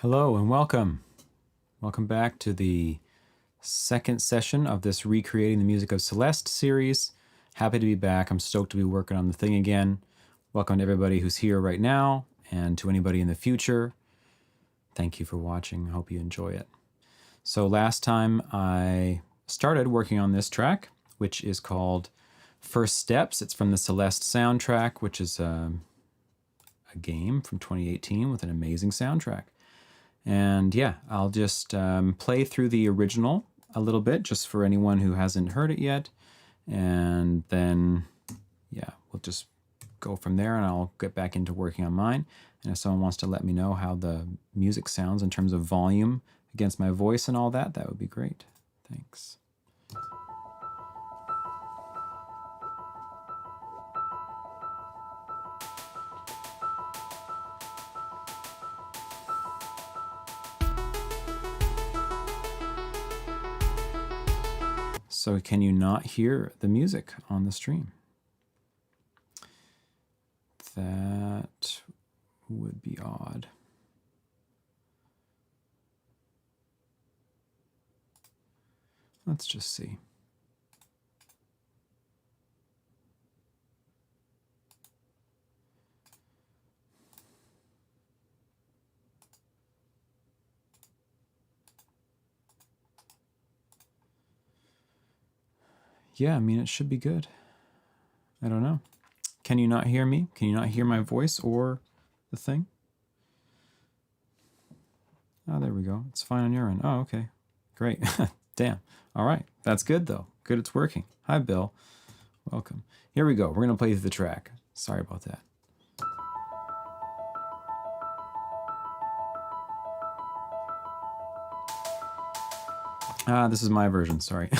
Hello and welcome. Welcome back to the second session of this Recreating the Music of Celeste series. Happy to be back. I'm stoked to be working on the thing again. Welcome to everybody who's here right now and to anybody in the future. Thank you for watching. I hope you enjoy it. So last time I started working on this track, which is called First Steps. It's from the Celeste soundtrack, which is a game from 2018 with an amazing soundtrack. And yeah, I'll just play through the original a little bit just for anyone who hasn't heard it yet. And then, yeah, we'll just go from there and I'll get back into working on mine. And if someone wants to let me know how the music sounds in terms of volume against my voice and all that, that would be great. Thanks. So can you not hear the music on the stream? That would be odd. Let's just see. Yeah, I mean, it should be good. I don't know. Can you not hear me? Can you not hear my voice or the thing? Oh, there we go. It's fine on your end. Oh, okay. Great. Damn. All right. That's good, though. Good it's working. Hi, Bill. Welcome. Here we go. We're going to play through the track. Sorry about that. This is my version. Sorry.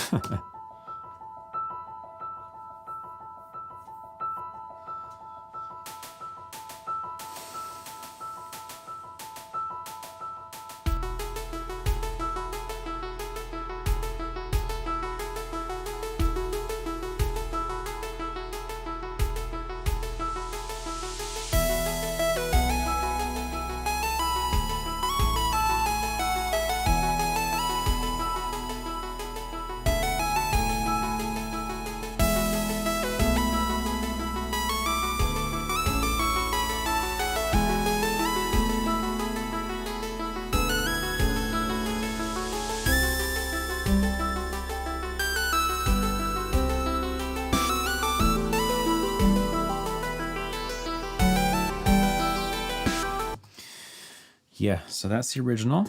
Yeah, so that's the original.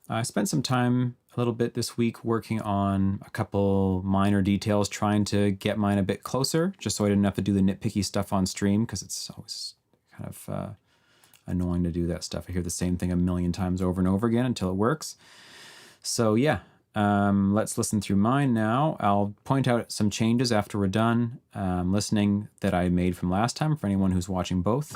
I spent some time a little bit this week working on a couple minor details, trying to get mine a bit closer, just so I didn't have to do the nitpicky stuff on stream, because it's always kind of annoying to do that stuff. I hear the same thing a million times over and over again until it works. So yeah, let's listen through mine now. I'll point out some changes after we're done listening that I made from last time for anyone who's watching both.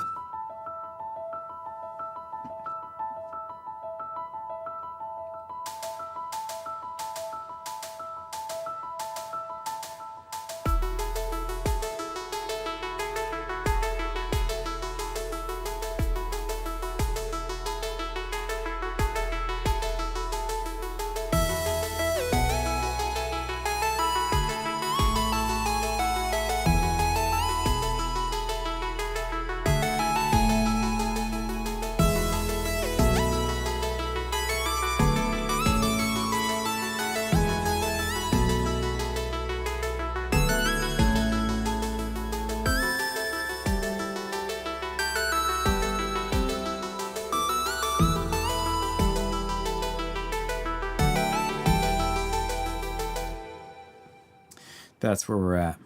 That's where we're at.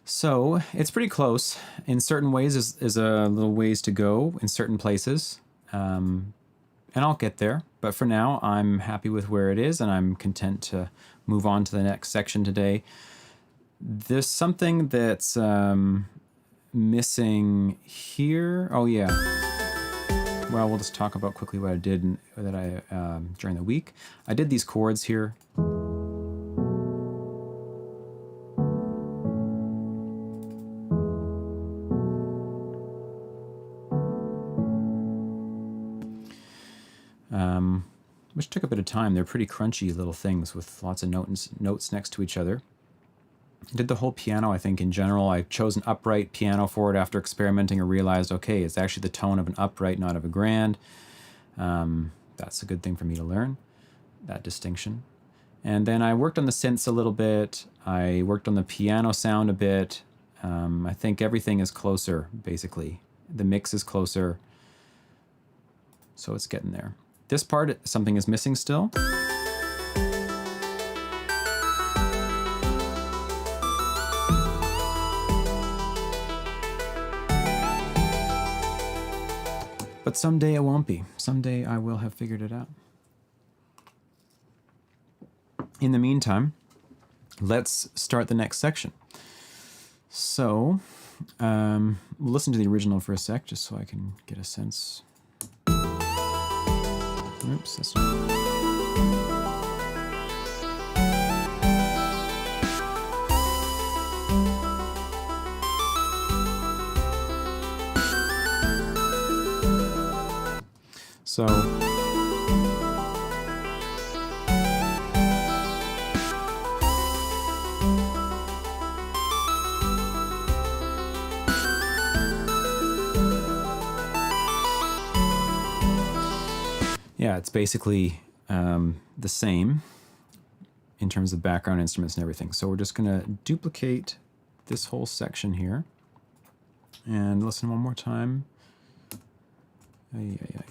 So it's pretty close. In certain ways, is a little ways to go in certain places. And I'll get there. But for now, I'm happy with where it is, and I'm content to move on to the next section today. There's something that's missing here. Oh, yeah. Well, we'll just talk about quickly what I did during the week. I did these chords here. which took a bit of time. They're pretty crunchy little things with lots of notes next to each other. I did the whole piano, I think, in general. I chose an upright piano for it after experimenting and realized, okay, it's actually the tone of an upright, not of a grand. That's a good thing for me to learn, that distinction. And then I worked on the synths a little bit. I worked on the piano sound a bit. I think everything is closer, basically. The mix is closer. So it's getting there. This part, something is missing still. But someday it won't be. Someday I will have figured it out. In the meantime, let's start the next section. So, we'll listen to the original for a sec, just so I can get a sense. Oops, that's not... So... yeah, it's basically the same in terms of background instruments and everything. So we're just going to duplicate this whole section here and listen one more time. Ay, ay, ay.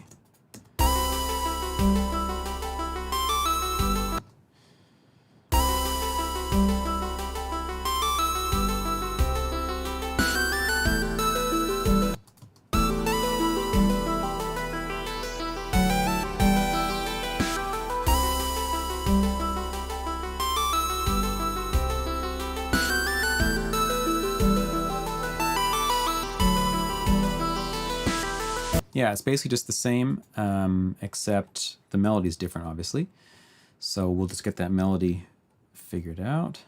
Yeah, it's basically just the same, except the melody's different, obviously. So we'll just get that melody figured out.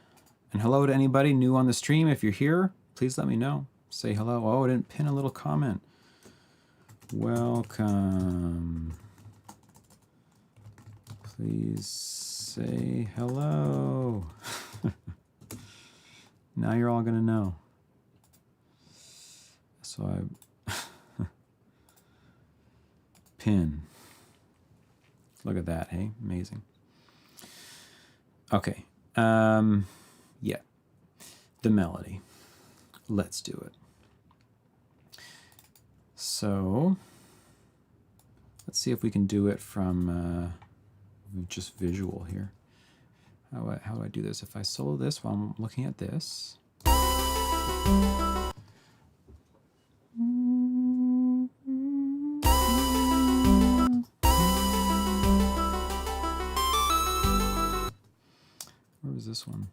And hello to anybody new on the stream. If you're here, please let me know. Say hello. Oh, I didn't pin a little comment. Welcome. Please say hello. Now you're all going to know. So I... pin. Look at that, hey? Amazing. Okay. Yeah. The melody. Let's do it. So, let's see if we can do it from just visual here. How do I do this? If I solo this while I'm looking at this. Where was this one?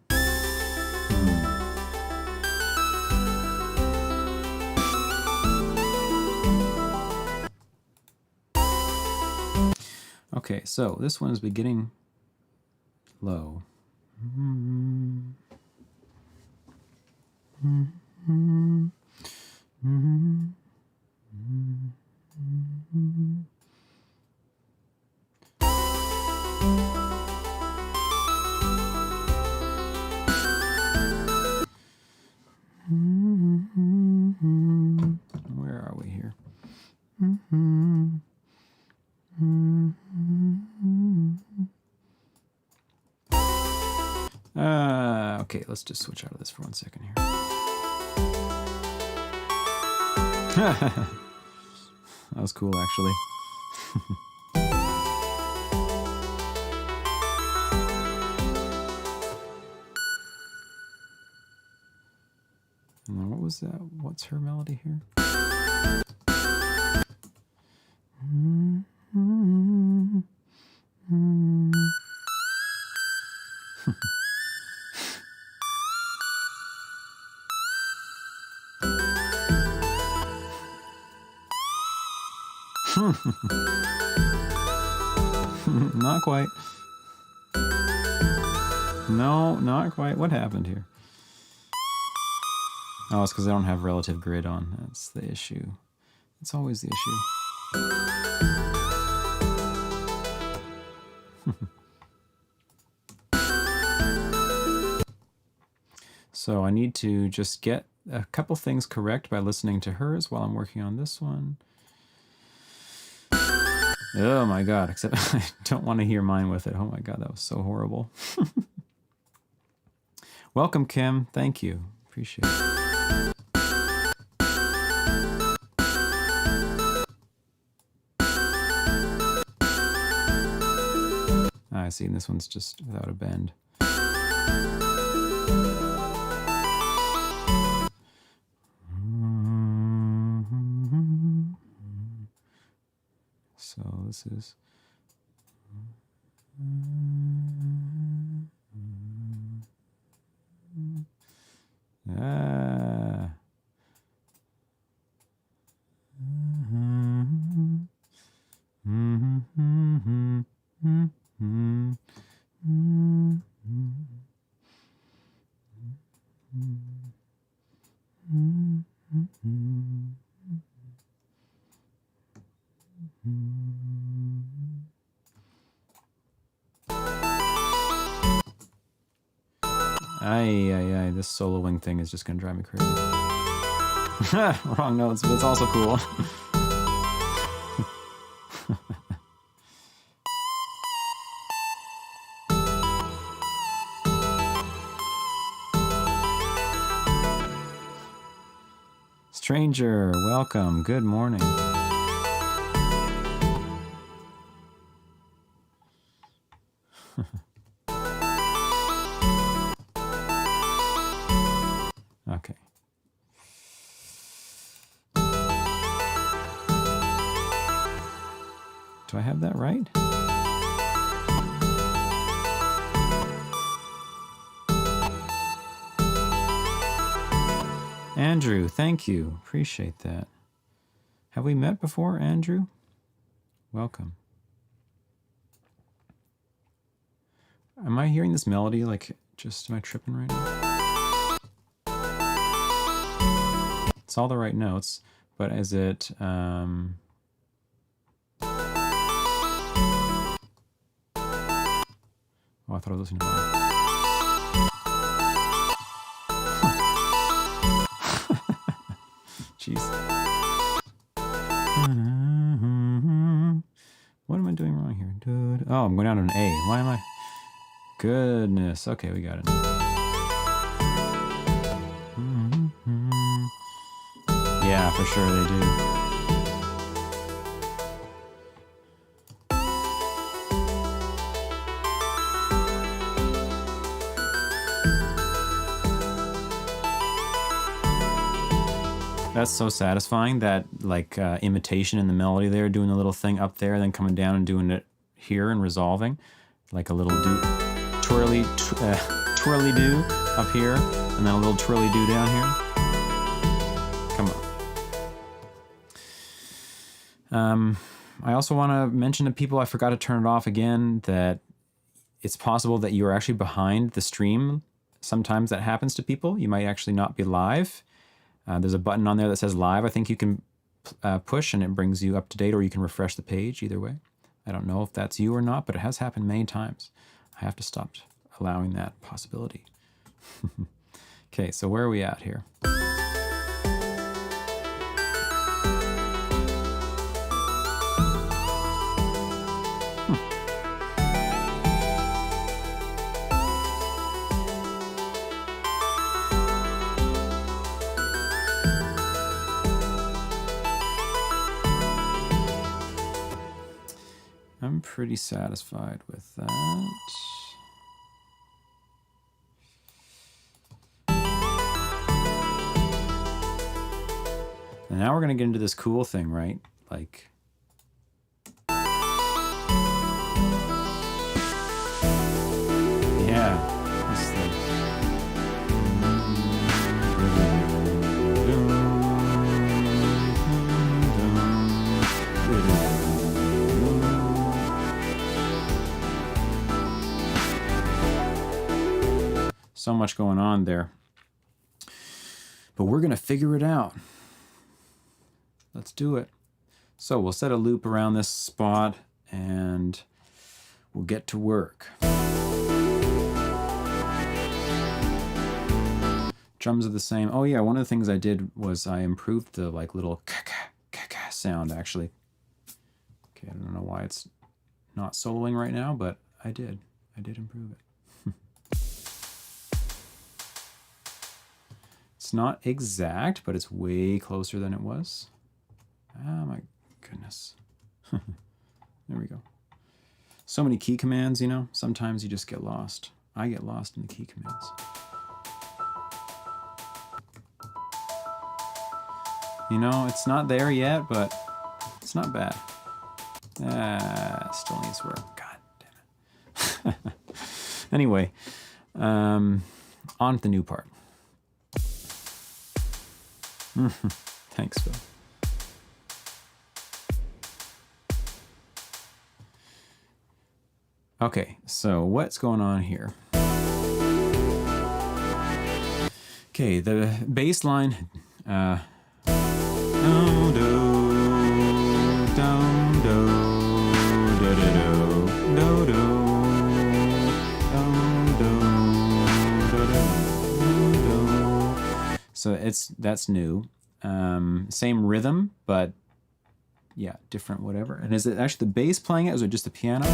Okay, so this one is beginning low. Where are we here? Okay, let's just switch out of this for 1 second here. That was cool, actually. And then what was that? What's her melody here? Not quite. No, not quite. What happened here? Oh, it's because I don't have relative grid on. That's the issue. It's always the issue. So I need to just get a couple things correct by listening to hers while I'm working on this one. Oh my God, except I don't want to hear mine with it. Oh my God, that was so horrible. Welcome, Kim. Thank you. Appreciate it. I see, and this one's just without a bend. So this is... Ay, this soloing thing is just gonna drive me crazy. Wrong notes, but it's also cool. Stranger, welcome. Good morning. Okay. Do I have that right? Andrew, thank you. Appreciate that. Have we met before, Andrew? Welcome. Am I hearing this melody like just, am I tripping right now? It's all the right notes, but is it, oh, I thought I was listening to that. Jeez. What am I doing wrong here? Oh, I'm going down to an A. Why am I? Goodness. Okay, we got it. Yeah, for sure they do. That's so satisfying, that like imitation in the melody there, doing the little thing up there, then coming down and doing it here and resolving, like a little twirly-do up here, and then a little twirly-do down here. Come on. I also want to mention to people, I forgot to turn it off again, that it's possible that you're actually behind the stream. Sometimes that happens to people. You might actually not be live. There's a button on there that says live. I think you can push and it brings you up to date, or you can refresh the page, either way. I don't know if that's you or not, but it has happened many times. I have to stop allowing that possibility. Okay, so where are we at here? I'm pretty satisfied with that. And now we're going to get into this cool thing, right? Like... yeah. This thing. So much going on there. But we're going to figure it out. Let's do it. So we'll set a loop around this spot, and we'll get to work. Drums are the same. Oh yeah, one of the things I did was I improved the like little ka-ka sound actually. Okay, I don't know why it's not soloing right now, but I did improve it. It's not exact, but it's way closer than it was. Ah, my goodness. There we go. So many key commands, you know, sometimes you just get lost. I get lost in the key commands. You know, it's not there yet, but it's not bad. Still needs work. God damn it. Anyway, on to the new part. Thanks, Phil. Okay, so what's going on here? Okay, the bass line. So that's new. Same rhythm, but yeah, different whatever. And is it actually the bass playing it, or is it just the piano?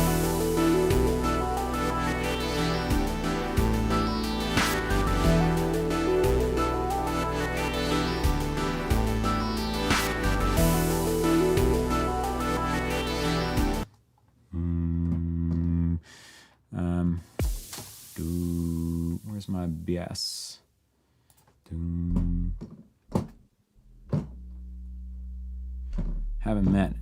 Where's my bass? Haven't met.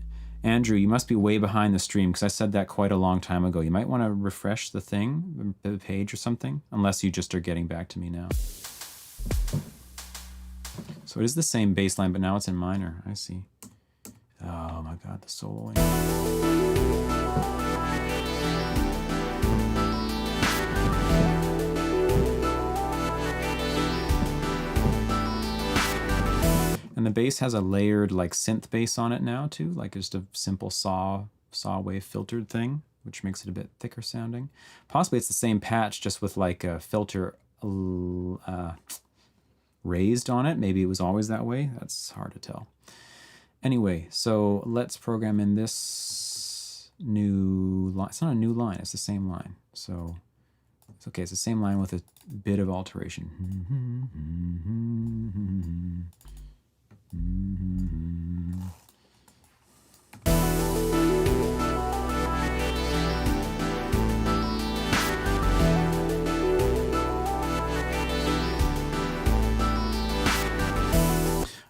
Andrew, you must be way behind the stream because I said that quite a long time ago. You might want to refresh the thing, the page or something, unless you just are getting back to me now. So it is the same bass line, but now it's in minor. I see. Oh my God, the soloing. And the bass has a layered like synth bass on it now too, like just a simple saw wave filtered thing, which makes it a bit thicker sounding. Possibly it's the same patch just with like a filter raised on it. Maybe it was always that way. That's hard to tell. Anyway, so let's program in this new line. It's not a new line, it's the same line. So it's okay, it's the same line with a bit of alteration.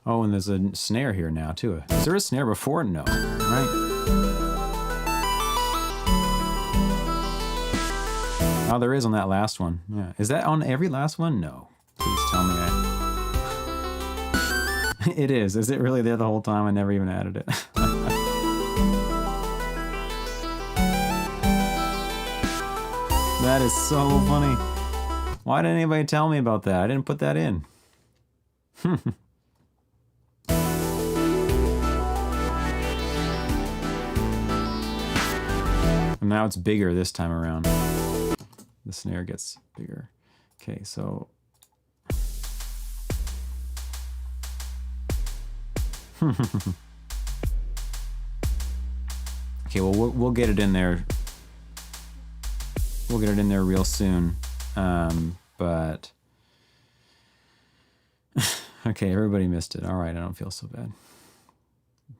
Oh, and there's a snare here now too. Is there a snare before? No, right? Oh, there is on that last one. Yeah. Is that on every last one? No. Please tell me It is. Is it really there the whole time? I never even added it. That is so funny. Why didn't anybody tell me about that? I didn't put that in. And now it's bigger this time around. The snare gets bigger. Okay, so... Okay, well, we'll get it in there. We'll get it in there real soon. But... Okay, everybody missed it. All right, I don't feel so bad.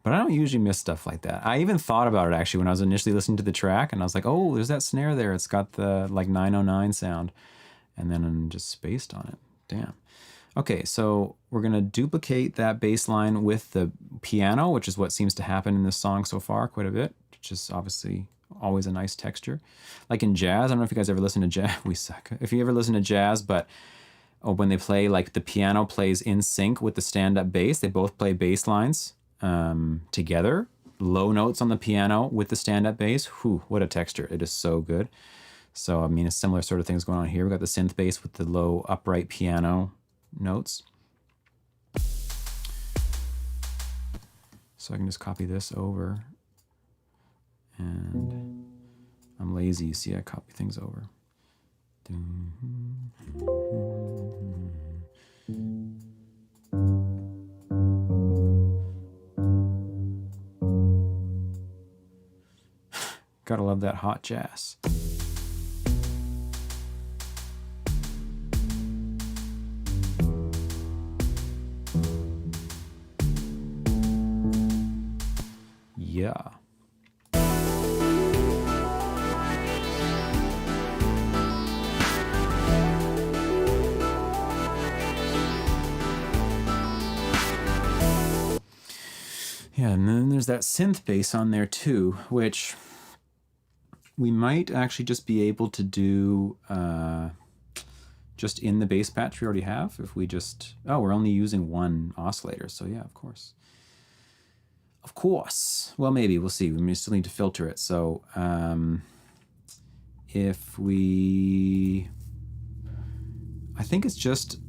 But I don't usually miss stuff like that. I even thought about it actually when I was initially listening to the track, and I was like, oh, there's that snare there. It's got the like 909 sound. And then I just spaced on it. Damn. Okay, so we're gonna duplicate that bass line with the piano, which is what seems to happen in this song so far quite a bit, which is obviously always a nice texture. Like in jazz, I don't know if you guys ever listen to jazz. We suck. If you ever listen to jazz, but when they play, like the piano plays in sync with the stand-up bass, they both play bass lines together, low notes on the piano with the stand-up bass. Whew, what a texture. It is so good. So, I mean, a similar sort of thing's going on here. We've got the synth bass with the low upright piano notes. So I can just copy this over. And I'm lazy. You see, I copy things over. Gotta love that hot jazz. Yeah. Yeah, and then there's that synth bass on there too, which we might actually just be able to do just in the bass patch we already have. If we just, oh, we're only using one oscillator, so yeah, of course. Of course. Well, maybe, we'll see. We still need to filter it. So if we, I think it's just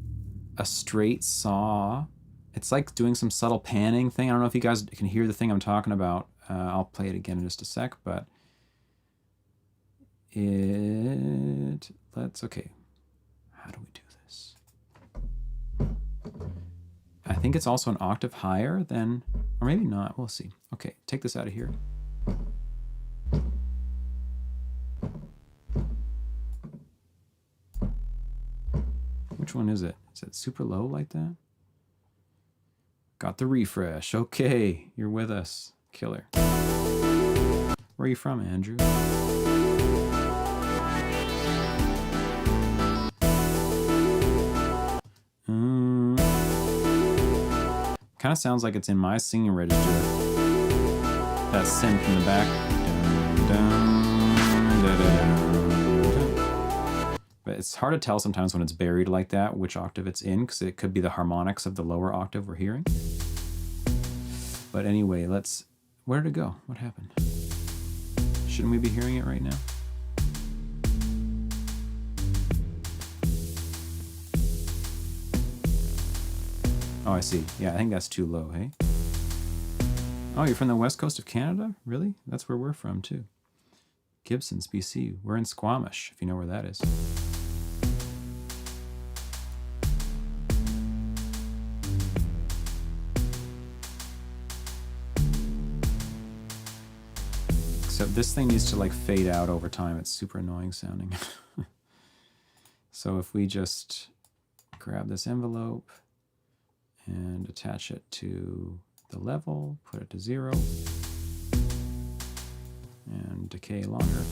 a straight saw. It's like doing some subtle panning thing. I don't know if you guys can hear the thing I'm talking about. I'll play it again in just a sec, but okay. How do we do this? I think it's also an octave higher than, or maybe not, we'll see. Okay, take this out of here. Which one is it? Is it super low like that? Got the refresh. Okay, you're with us. Killer. Where are you from, Andrew? Kind of sounds like it's in my singing register. That synth in the back. But it's hard to tell sometimes when it's buried like that which octave it's in, because it could be the harmonics of the lower octave we're hearing. But anyway, where did it go? What happened? Shouldn't we be hearing it right now? Oh, I see. Yeah, I think that's too low, hey? Oh, you're from the west coast of Canada? Really? That's where we're from, too. Gibsons, BC. We're in Squamish, if you know where that is. Except this thing needs to like fade out over time. It's super annoying sounding. So if we just grab this envelope and attach it to the level, put it to 0, and decay longer.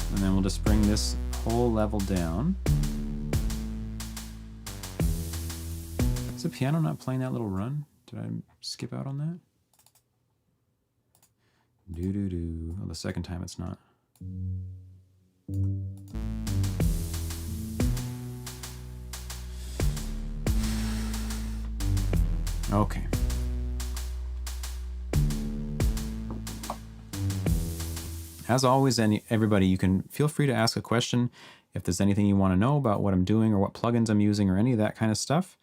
And then we'll just bring this whole level down. Is the piano not playing that little run? Did I skip out on that? Do-do-do. Oh, the second time it's not. Okay. As always, everybody, you can feel free to ask a question if there's anything you want to know about what I'm doing or what plugins I'm using or any of that kind of stuff.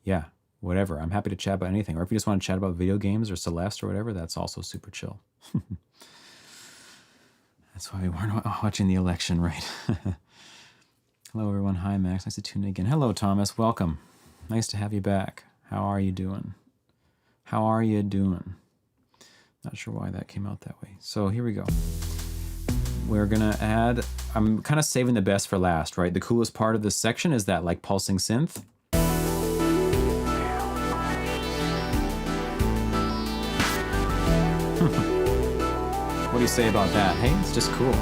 Yeah, whatever. I'm happy to chat about anything. Or if you just want to chat about video games or Celeste or whatever, that's also super chill. That's why we weren't watching the election, right? Hello, everyone. Hi, Max. Nice to tune in again. Hello, Thomas. Welcome. Nice to have you back. How are you doing? How are you doing? Not sure why that came out that way. So here we go. We're gonna add, I'm kind of saving the best for last, right? The coolest part of this section is that like pulsing synth. What do you say about that? Hey, it's just cool.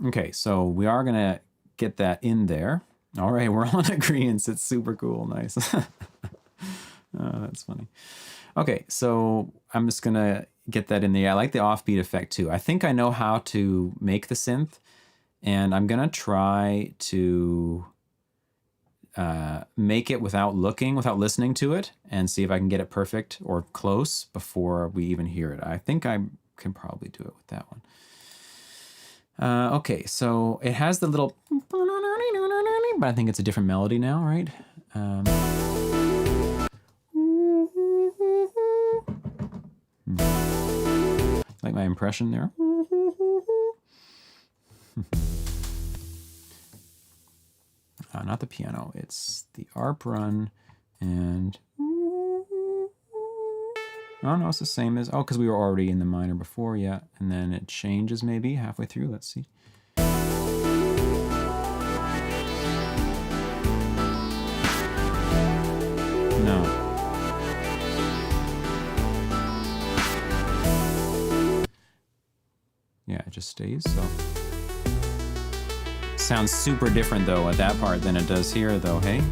Okay, so we are gonna get that in there. All right, we're all in agreement. It's super cool. Nice. Oh, that's funny. Okay, so I'm just gonna get that in there. I like the offbeat effect too. I think I know how to make the synth And I'm going to try to make it without listening to it, and see if I can get it perfect or close before we even hear it. I think I can probably do it with that one. Okay, so it has the little, but I think it's a different melody now, right? Like my impression there. Not the piano, it's the arp run, and oh no, it's the same as, because we were already in the minor before, yeah, and then it changes maybe halfway through. Let's see. No. Yeah, it just stays, so. Sounds super different though at that part than it does here though, hey?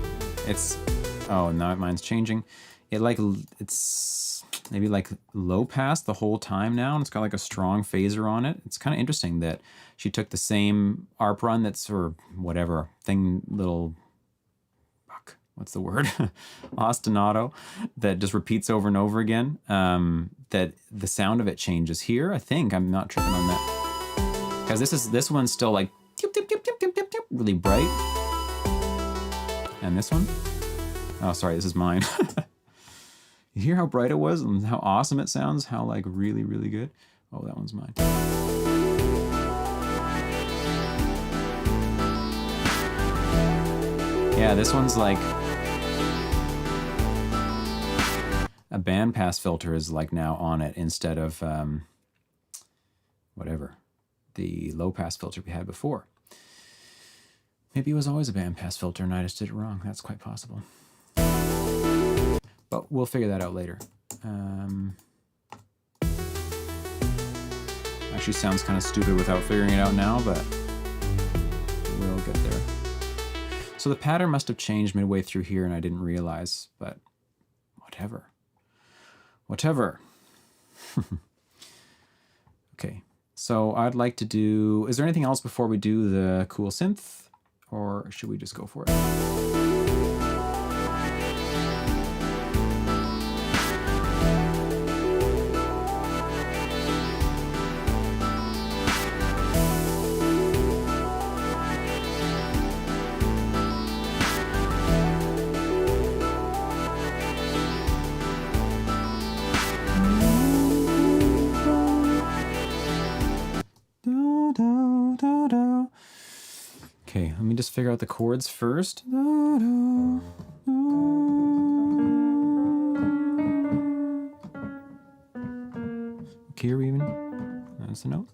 It's, oh, now mine's changing. It's maybe like low pass the whole time now, and it's got like a strong phaser on it. It's kind of interesting that she took the same arp run that's, or whatever thing, little, fuck, what's the word? Ostinato that just repeats over and over again. That the sound of it changes here. I think I'm not tripping on that, because this one's still like tip, tip, tip, tip, tip, tip, tip, really bright. And this one, oh, sorry, this is mine. You hear how bright it was and how awesome it sounds? How like really, really good? Oh, that one's mine. Yeah, this one's like, a bandpass filter is like now on it instead of whatever, the low pass filter we had before. Maybe it was always a bandpass filter and I just did it wrong. That's quite possible. But we'll figure that out later. Actually sounds kind of stupid without figuring it out now, but we'll get there. So the pattern must have changed midway through here and I didn't realize, but whatever. Whatever. Okay, so I'd like to do, is there anything else before we do the cool synth, or should we just go for it? Okay, let me just figure out the chords first. Okay, are we even? That's the note.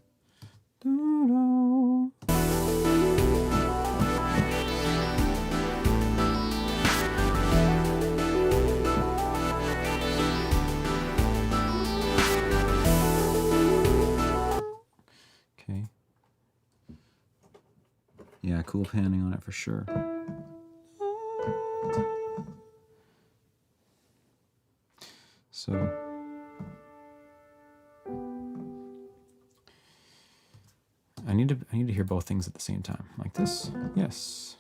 Okay. Yeah, cool panning on it for sure. So I need to hear both things at the same time. Like this. Yes.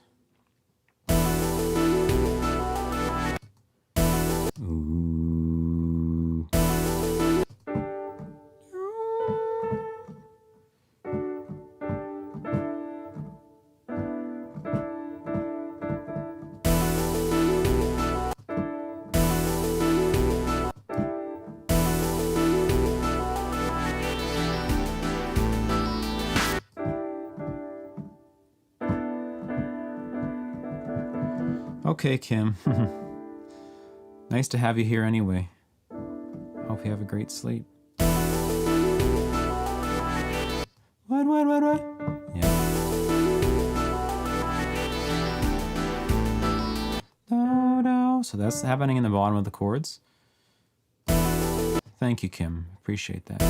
Ooh. Okay, Kim. Nice to have you here anyway. Hope you have a great sleep. What? Yeah. No. So that's happening in the bottom of the chords. Thank you, Kim. Appreciate that.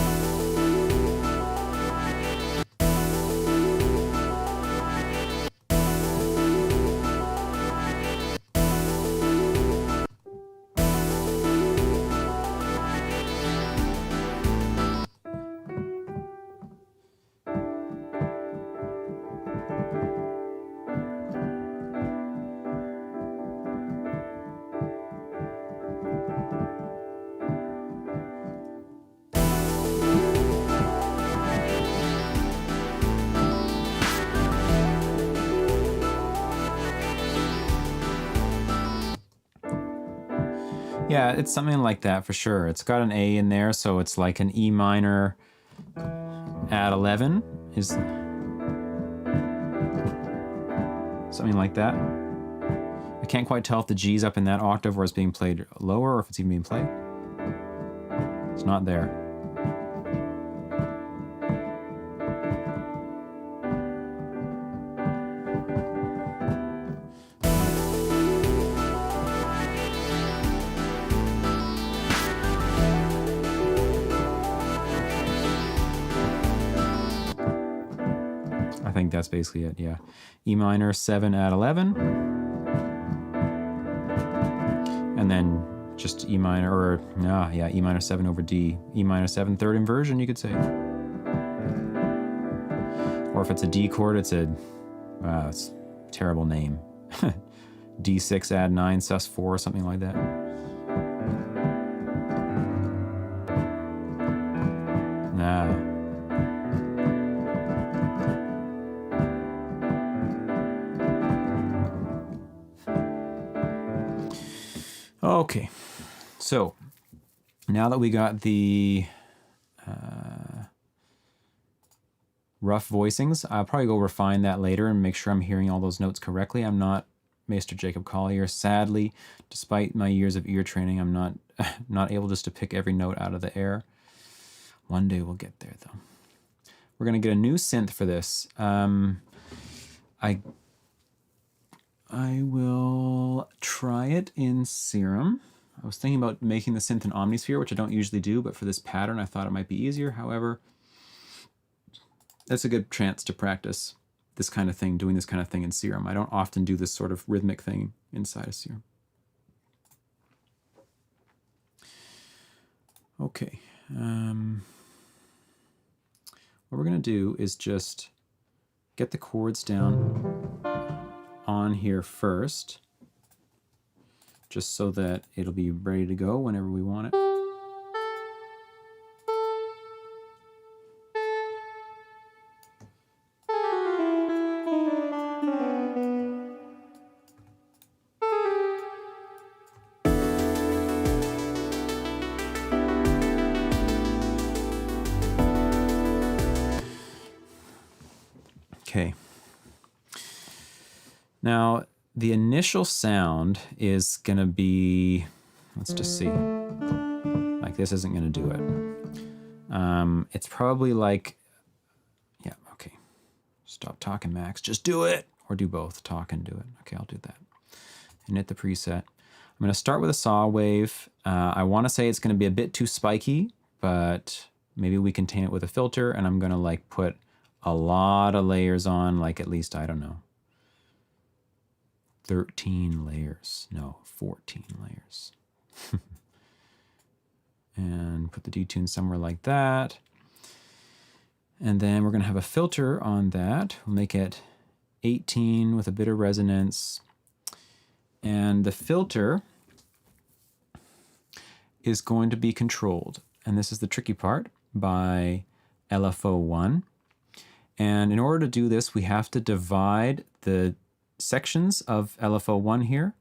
Yeah, it's something like that for sure. It's got an A in there, so it's like an E minor add 11 is something like that. I can't quite tell if the G's up in that octave or it's being played lower or if it's even being played. It's not there. I think that's basically it, yeah. E minor 7 add 11. And then just E minor, or yeah, E minor 7 over D. E minor 7 third inversion, you could say. Or if it's a D chord, it's a terrible name. D6 add 9 sus 4 or something like that. Okay, so now that we got the rough voicings, I'll probably go refine that later and make sure I'm hearing all those notes correctly. I'm not Maester Jacob Collier. Sadly, despite my years of ear training, I'm not able just to pick every note out of the air. One day we'll get there, though. We're going to get a new synth for this. I will try it in Serum. I was thinking about making the synth in Omnisphere, which I don't usually do, but for this pattern, I thought it might be easier. However, that's a good chance to practice this kind of thing, doing this kind of thing in Serum. I don't often do this sort of rhythmic thing inside of Serum. Okay. What we're going to do is just get the chords down on here first, just so that it'll be ready to go whenever we want it. Okay. Now, the initial sound is going to be, let's just see, like this isn't going to do it. It's probably like, yeah, okay. Stop talking, Max. Just do it. Or do both. Talk and do it. Okay, I'll do that. Init the preset. I'm going to start with a saw wave. I want to say it's going to be a bit too spiky, but maybe we contain it with a filter, and I'm going to like put a lot of layers on, like at least, I don't know, 13 layers. No, 14 layers. And put the detune somewhere like that. And then we're going to have a filter on that. We'll make it 18 with a bit of resonance. And the filter is going to be controlled. And this is the tricky part, by LFO1. And in order to do this, we have to divide the sections of LFO1 here.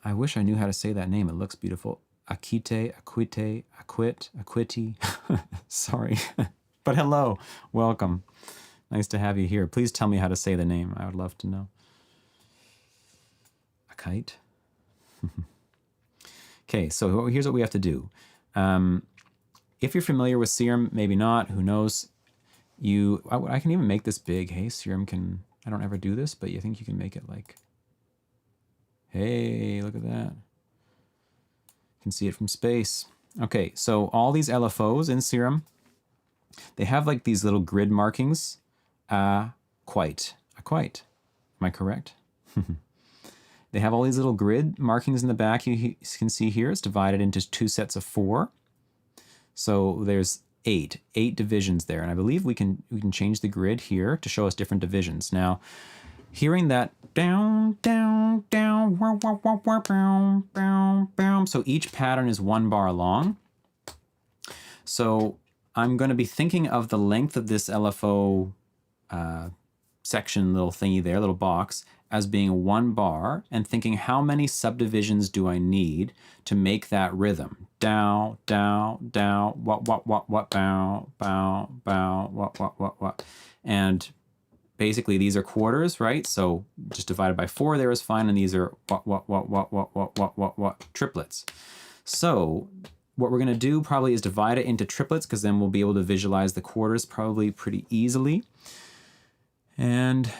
I wish I knew how to say that name. It looks beautiful. Akite, Aquite, Acquit, Acquiti. Sorry. But hello, welcome. Nice to have you here. Please tell me how to say the name. I would love to know. Akite. Okay, so here's what we have to do. If you're familiar with Serum, maybe not, who knows? I can even make this big. Hey, Serum can, I don't ever do this, but you think you can make it like, hey, look at that. You can see it from space. Okay, so all these LFOs in Serum, they have like these little grid markings. Quite. Am I correct? They have all these little grid markings in the back. You can see here it's divided into 2 sets of 4. So there's 8 divisions there, and I believe we can change the grid here to show us different divisions. Now, hearing that down, down, down, so each pattern is 1 bar long. So I'm going to be thinking of the length of this LFO section, little thingy there, little box, as being one bar and thinking how many subdivisions do I need to make that rhythm. Down, down, down, what, bow, bow, bow, what. And basically these are quarters, right? So just divided by 4 there is fine, and these are what, triplets. So what we're going to do probably is divide it into triplets, because then we'll be able to visualize the quarters probably pretty easily. And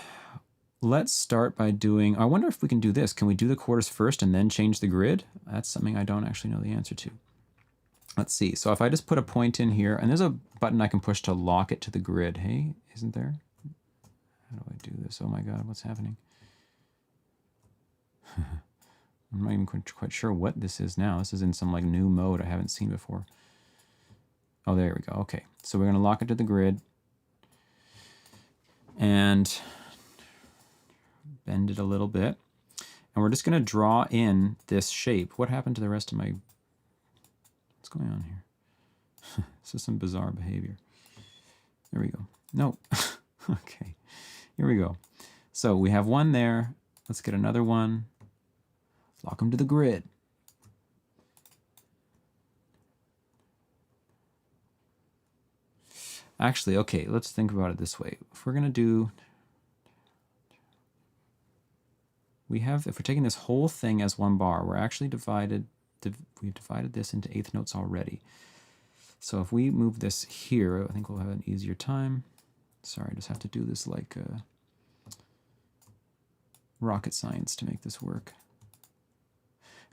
let's start by doing, I wonder if we can do this. Can we do the quarters first and then change the grid? That's something I don't actually know the answer to. Let's see. So if I just put a point in here, and there's a button I can push to lock it to the grid. Hey, isn't there? How do I do this? Oh my God, what's happening? I'm not even quite sure what this is now. This is in some like new mode I haven't seen before. Oh, there we go. Okay, so we're gonna lock it to the grid and bend it a little bit. And we're just gonna draw in this shape. What happened to the rest of my, what's going on here? This is some bizarre behavior. There we go. No, okay, here we go. So we have one there. Let's get another one. Lock them to the grid. Actually, okay, let's think about it this way. If we're gonna do, if we're taking this whole thing as one bar, we're actually we've divided this into eighth notes already. So if we move this here, I think we'll have an easier time. Sorry, I just have to do this like rocket science to make this work.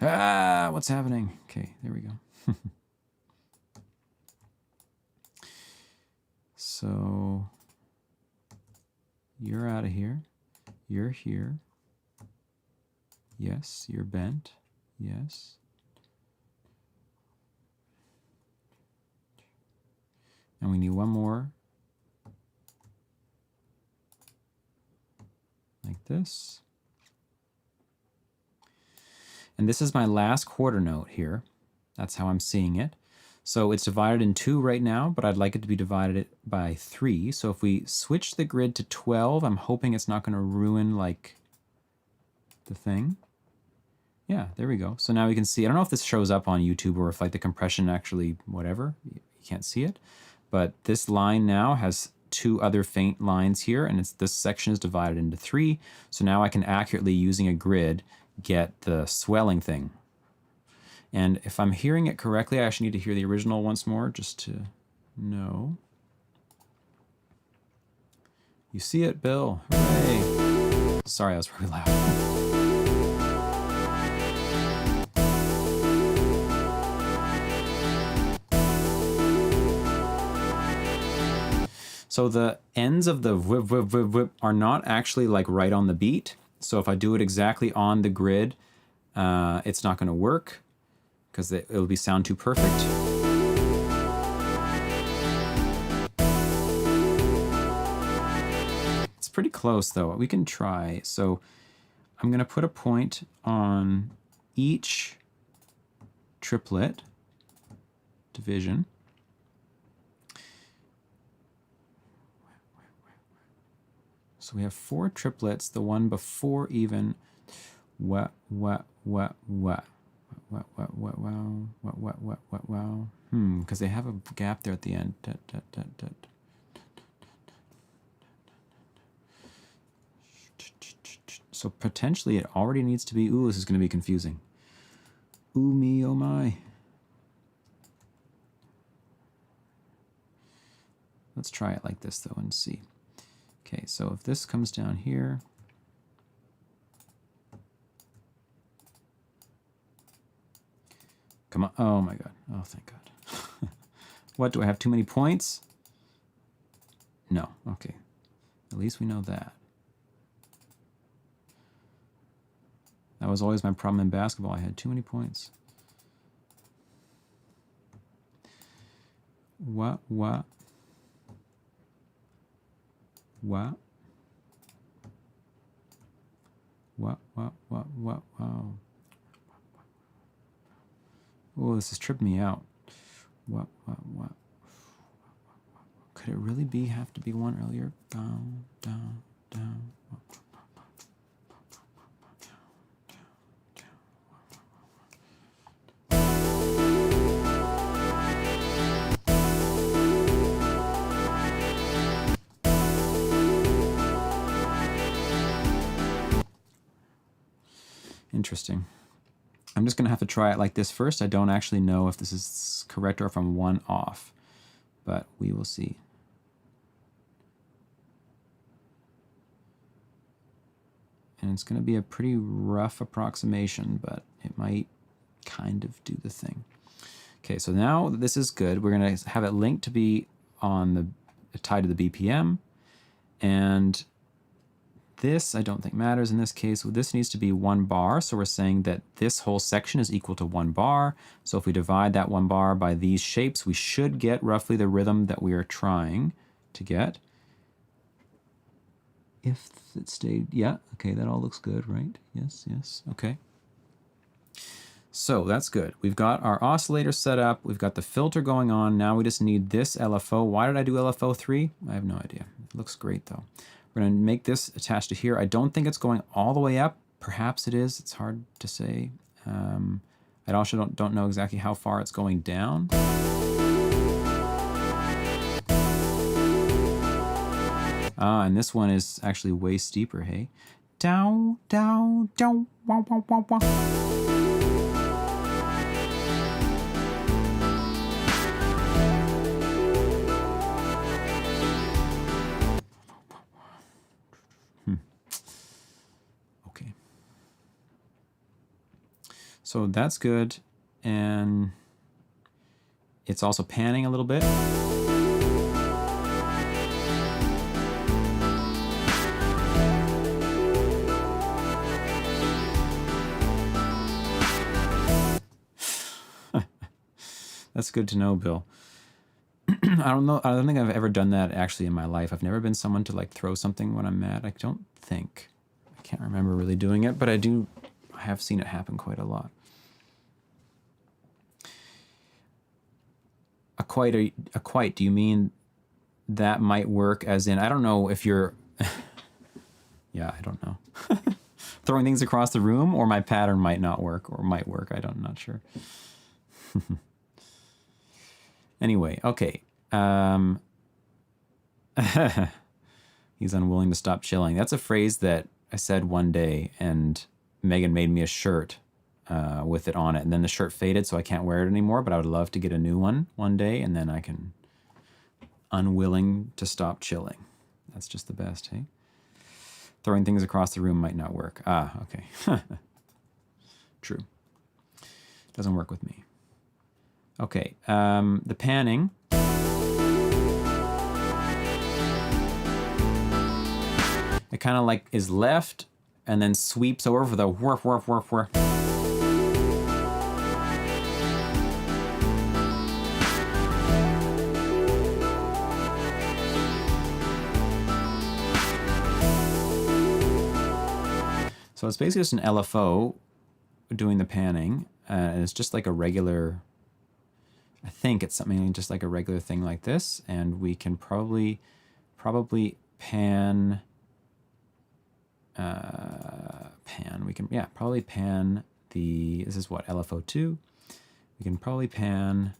Ah, what's happening? Okay, there we go. So you're out of here. You're here. Yes, you're bent. Yes. And we need one more. Like this. And this is my last quarter note here. That's how I'm seeing it. So it's divided in 2 right now, but I'd like it to be divided by 3. So if we switch the grid to 12, I'm hoping it's not going to ruin like the thing. Yeah, there we go. So now we can see, I don't know if this shows up on YouTube or if like the compression actually, whatever, you can't see it. But this line now has 2 other faint lines here, and this section is divided into 3. So now I can accurately, using a grid, get the swelling thing. And if I'm hearing it correctly, I actually need to hear the original once more just to know. You see it, Bill? Hooray! Sorry, I was really loud. So the ends of the whip, whip, whip, whip are not actually like right on the beat. So if I do it exactly on the grid, it's not going to work because it'll sound too perfect. It's pretty close though. We can try. So I'm going to put a point on each triplet division. So we have 4 triplets, the one before even wow. Because they have a gap there at the end. So potentially it already needs to be, ooh, this is going to be confusing. Ooh me, oh my. Let's try it like this though and see. Okay, so if this comes down here, come on, oh my God, oh thank God. What, do I have too many points? No, okay, at least we know that. That was always my problem in basketball, I had too many points. What? Wow. Oh, this is tripping me out. What? Could it really have to be one earlier? Down. Interesting. I'm just going to have to try it like this first. I don't actually know if this is correct or if I'm one off, but we will see. And it's going to be a pretty rough approximation, but it might kind of do the thing. Okay, so now that this is good, we're going to have it linked to be on the tied to the BPM. And this I don't think matters in this case. This needs to be 1 bar. So we're saying that this whole section is equal to 1 bar. So if we divide that 1 bar by these shapes, we should get roughly the rhythm that we are trying to get. If it stayed, yeah, okay, that all looks good, right? Yes, yes, okay. So that's good. We've got our oscillator set up. We've got the filter going on. Now we just need this LFO. Why did I do LFO 3? I have no idea. It looks great though. We're going to make this attached to here. I don't think it's going all the way up. Perhaps it is. It's hard to say. I also don't know exactly how far it's going down. And this one is actually way steeper, hey? Down, down, down, wah, wah, wah, wah. Okay. So that's good. And it's also panning a little bit. That's good to know, Bill. I don't know. I don't think I've ever done that actually in my life. I've never been someone to like throw something when I'm mad. I don't think. I can't remember really doing it, but I have seen it happen quite a lot. A quite, do you mean that might work as in, I don't know if you're, yeah, I don't know. Throwing things across the room, or my pattern might not work or might work. I'm not sure. Anyway, okay. He's unwilling to stop chilling. That's a phrase that I said one day, and Megan made me a shirt with it on it. And then the shirt faded, so I can't wear it anymore, but I would love to get a new one day, and then I can... Unwilling to stop chilling. That's just the best, hey? Throwing things across the room might not work. Ah, okay. True. Doesn't work with me. Okay, the panning. It kind of like is left and then sweeps over for the whoof, whoof, whoof, whoof. So it's basically just an LFO doing the panning, and it's just like a regular... I think it's something just like a regular thing like this, and we can probably pan, we can, yeah, probably pan the, this is what, LFO2? We can probably pan.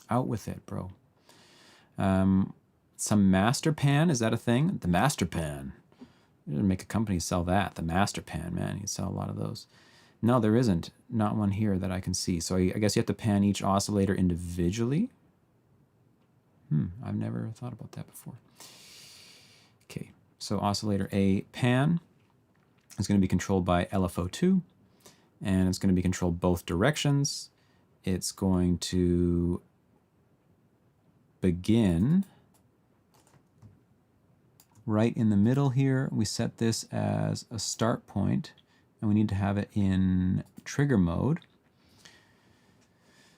Out with it, bro. Some master pan, is that a thing? The master pan. You didn't make a company sell that, the master pan, man, you sell a lot of those. No, there isn't. Not one here that I can see. So I guess you have to pan each oscillator individually. I've never thought about that before. Okay, so oscillator A pan is going to be controlled by LFO2, and it's going to be controlled both directions. It's going to begin right in the middle here. We set this as a start point, and we need to have it in trigger mode.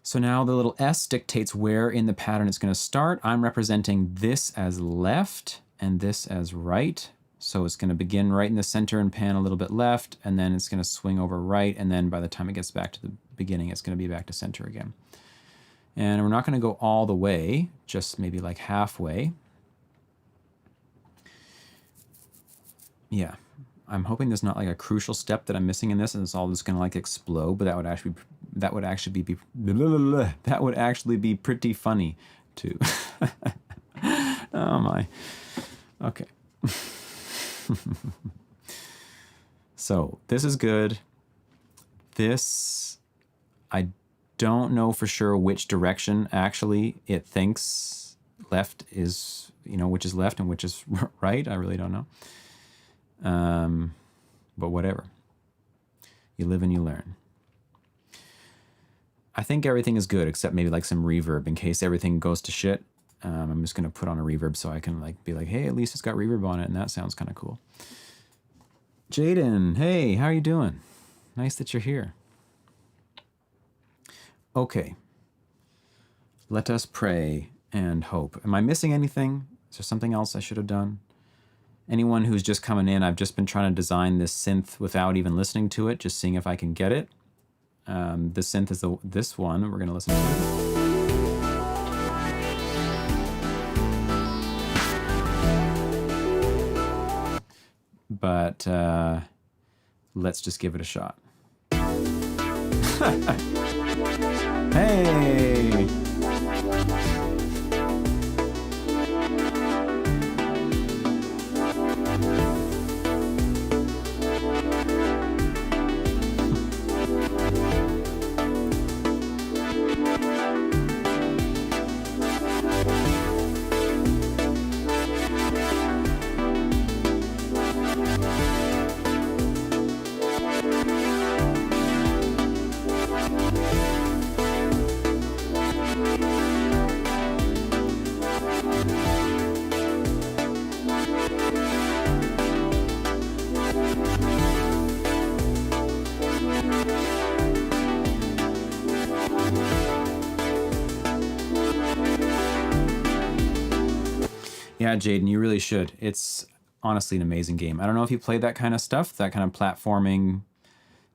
So now the little S dictates where in the pattern it's going to start. I'm representing this as left and this as right. So it's going to begin right in the center and pan a little bit left, and then it's going to swing over right, and then by the time it gets back to the beginning, it's going to be back to center again. And we're not going to go all the way, just maybe like halfway. Yeah. I'm hoping there's not like a crucial step that I'm missing in this, and it's all just gonna like explode. But that would actually be pretty funny too. Oh my. Okay. So this is good. This, I don't know for sure which direction actually it thinks left is, which is left and which is right. I really don't know. But whatever. You live and you learn. I think everything is good except maybe like some reverb in case everything goes to shit. I'm just going to put on a reverb so I can be like, hey, at least it's got reverb on it, and that sounds kind of cool. Jaden, hey, how are you doing? Nice that you're here. Okay. Let us pray and hope. Am I missing anything? Is there something else I should have done? Anyone who's just coming in, I've just been trying to design this synth without even listening to it, just seeing if I can get it. This synth is this one we're going to listen to. But let's just give it a shot. Hey! Yeah, Jaden, you really should. It's honestly an amazing game. I don't know if you played that kind of stuff, that kind of platforming,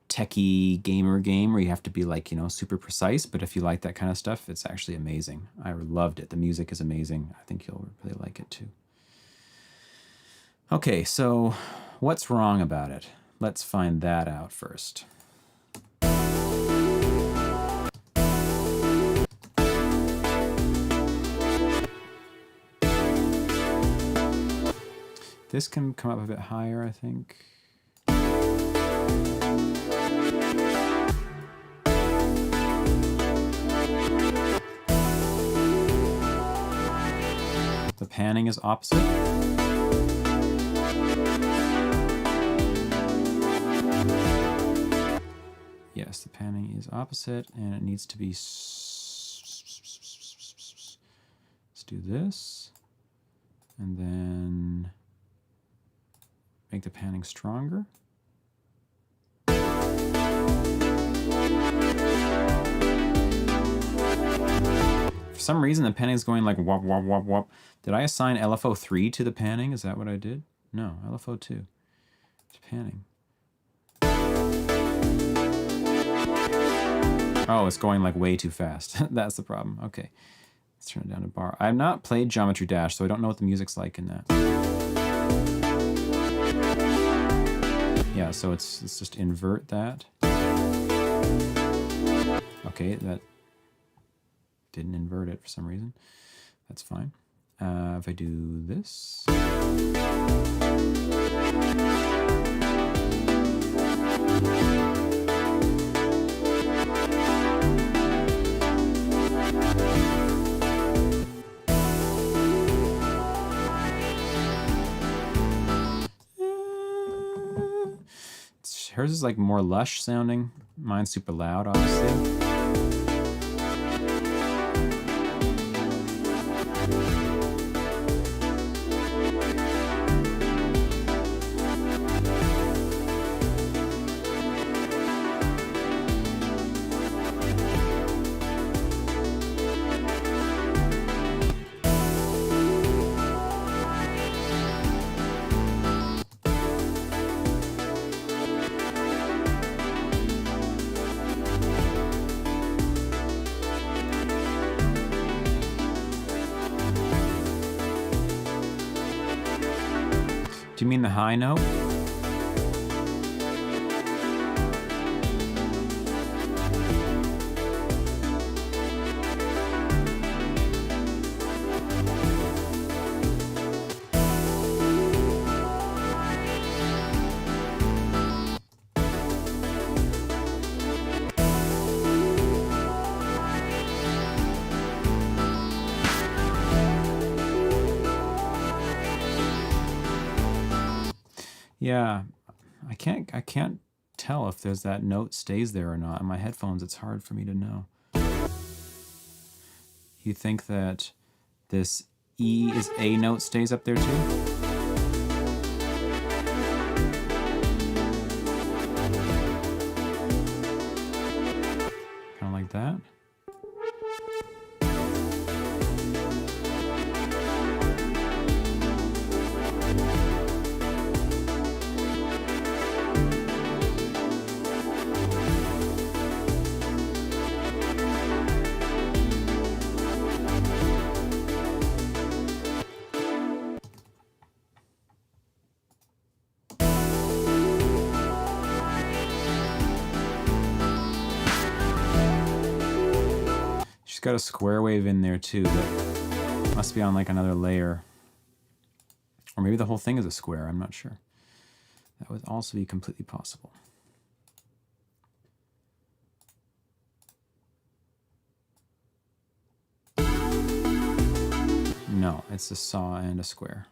techie gamer game where you have to be super precise, but if you like that kind of stuff, it's actually amazing. I loved it. The music is amazing. I think you'll really like it too. Okay, so what's wrong about it? Let's find that out first. This can come up a bit higher, I think. The panning is opposite. Yes, the panning is opposite, and it needs to be... Let's do this. And then... make the panning stronger. For some reason, the panning is going like wop, wop, wop, wop. Did I assign LFO 3 to the panning? Is that what I did? No, LFO 2. It's panning. Oh, it's going like way too fast. That's the problem. Okay, let's turn it down to bar. I've not played Geometry Dash, so I don't know what the music's like in that. Yeah, so it's just invert that. Okay, that didn't invert it for some reason. That's fine. If I do this. Hers is like more lush sounding. Mine's super loud, obviously. Do you mean the high note? Yeah, I can't tell if there's that note stays there or not. On my headphones, it's hard for me to know. You think that this E is A note stays up there too? Kind of like that. She's got a square wave in there too. That must be on like another layer. Or maybe the whole thing is a square, I'm not sure. That would also be completely possible. No, it's a saw and a square.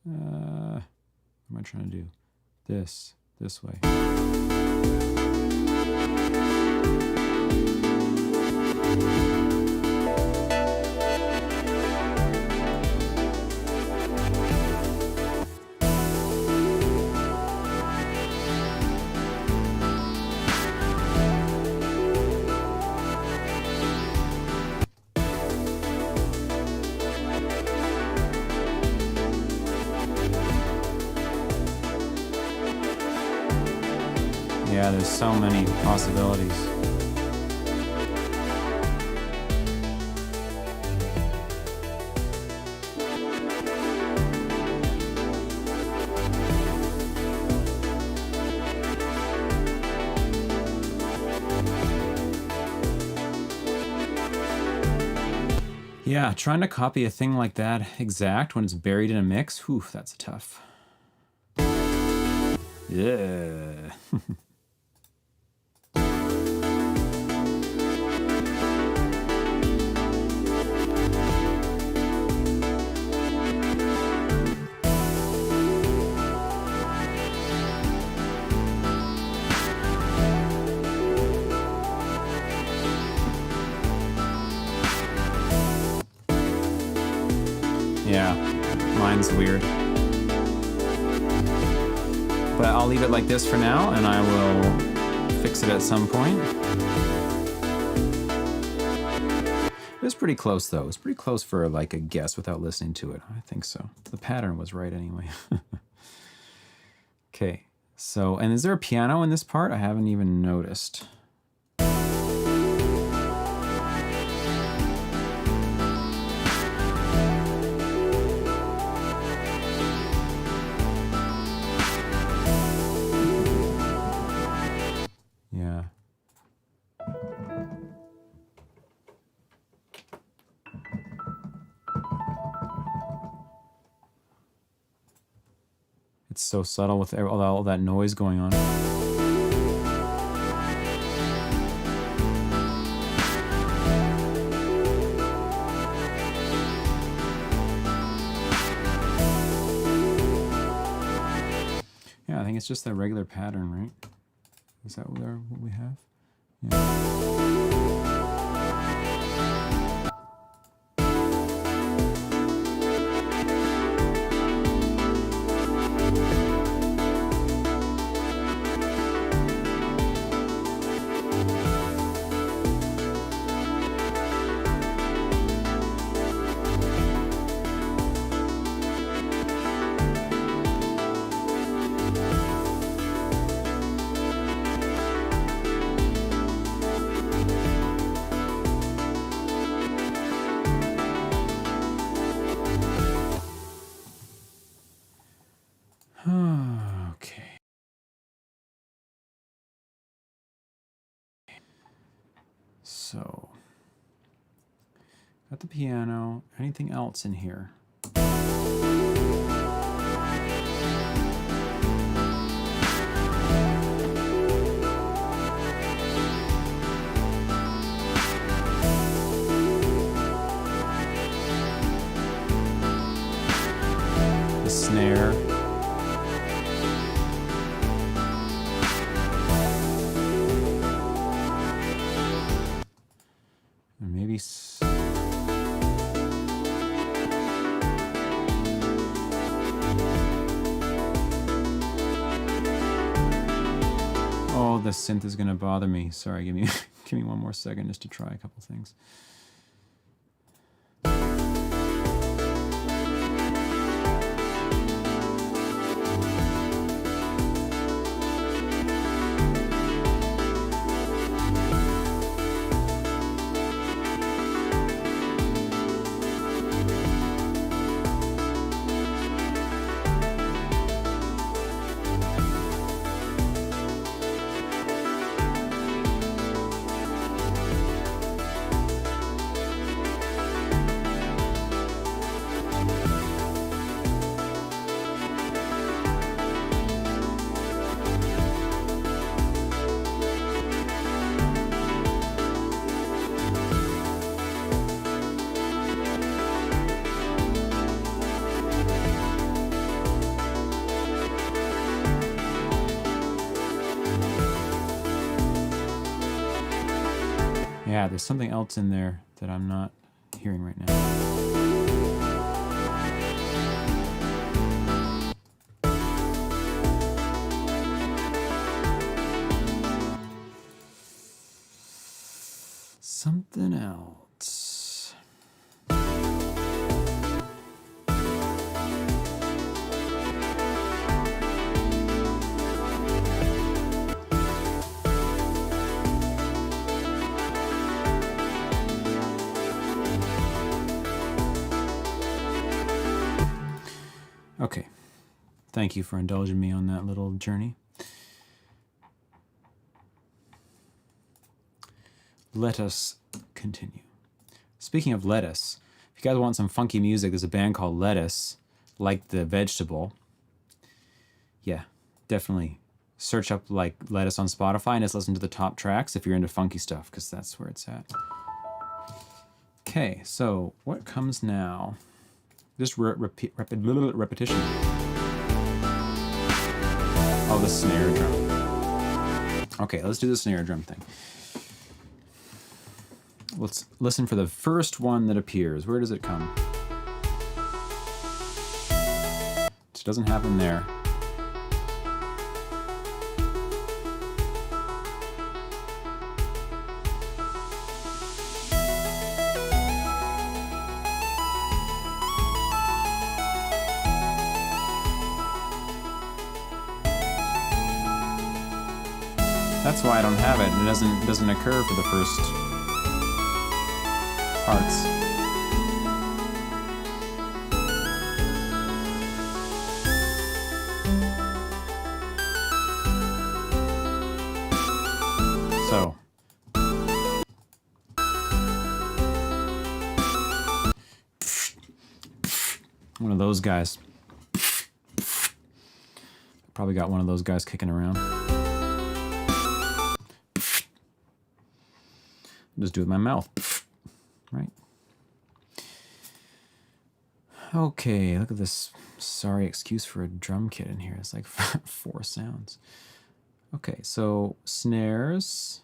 What am I trying to do? This way. Yeah, there's so many possibilities. Yeah, trying to copy a thing like that exact when it's buried in a mix, whew, that's tough. Yeah. Yeah, mine's weird. But I'll leave it like this for now, and I will fix it at some point. It was pretty close, though. It was pretty close for like a guess without listening to it. I think so. The pattern was right anyway. Okay, so, and is there a piano in this part? I haven't even noticed. Yeah. It's so subtle with all that noise going on. Yeah, I think it's just that regular pattern, right? Is that what we have? Yeah. Okay. So Got the piano. Anything else in here? The snare. And maybe... Oh, the synth is gonna bother me. Sorry, give me give me one more second just to try a couple things. Yeah, there's something else in there that I'm not hearing right now. Something else. Okay, thank you for indulging me on that little journey. Let us continue. Speaking of lettuce, if you guys want some funky music, there's a band called Lettuce, like the vegetable. Yeah, definitely search up like Lettuce on Spotify and just listen to the top tracks if you're into funky stuff, because that's where it's at. Okay, so what comes now? Just repetition. Oh, the snare drum. Okay, let's do the snare drum thing. Let's listen for the first one that appears. Where does it come? It doesn't happen there. That's why I don't have it. It doesn't occur for the first parts. So one of those guys. Probably got one of those guys kicking around. Just do it with my mouth, right? Okay, look at this. Sorry excuse for a drum kit in here. It's like 4 sounds. Okay, so snares,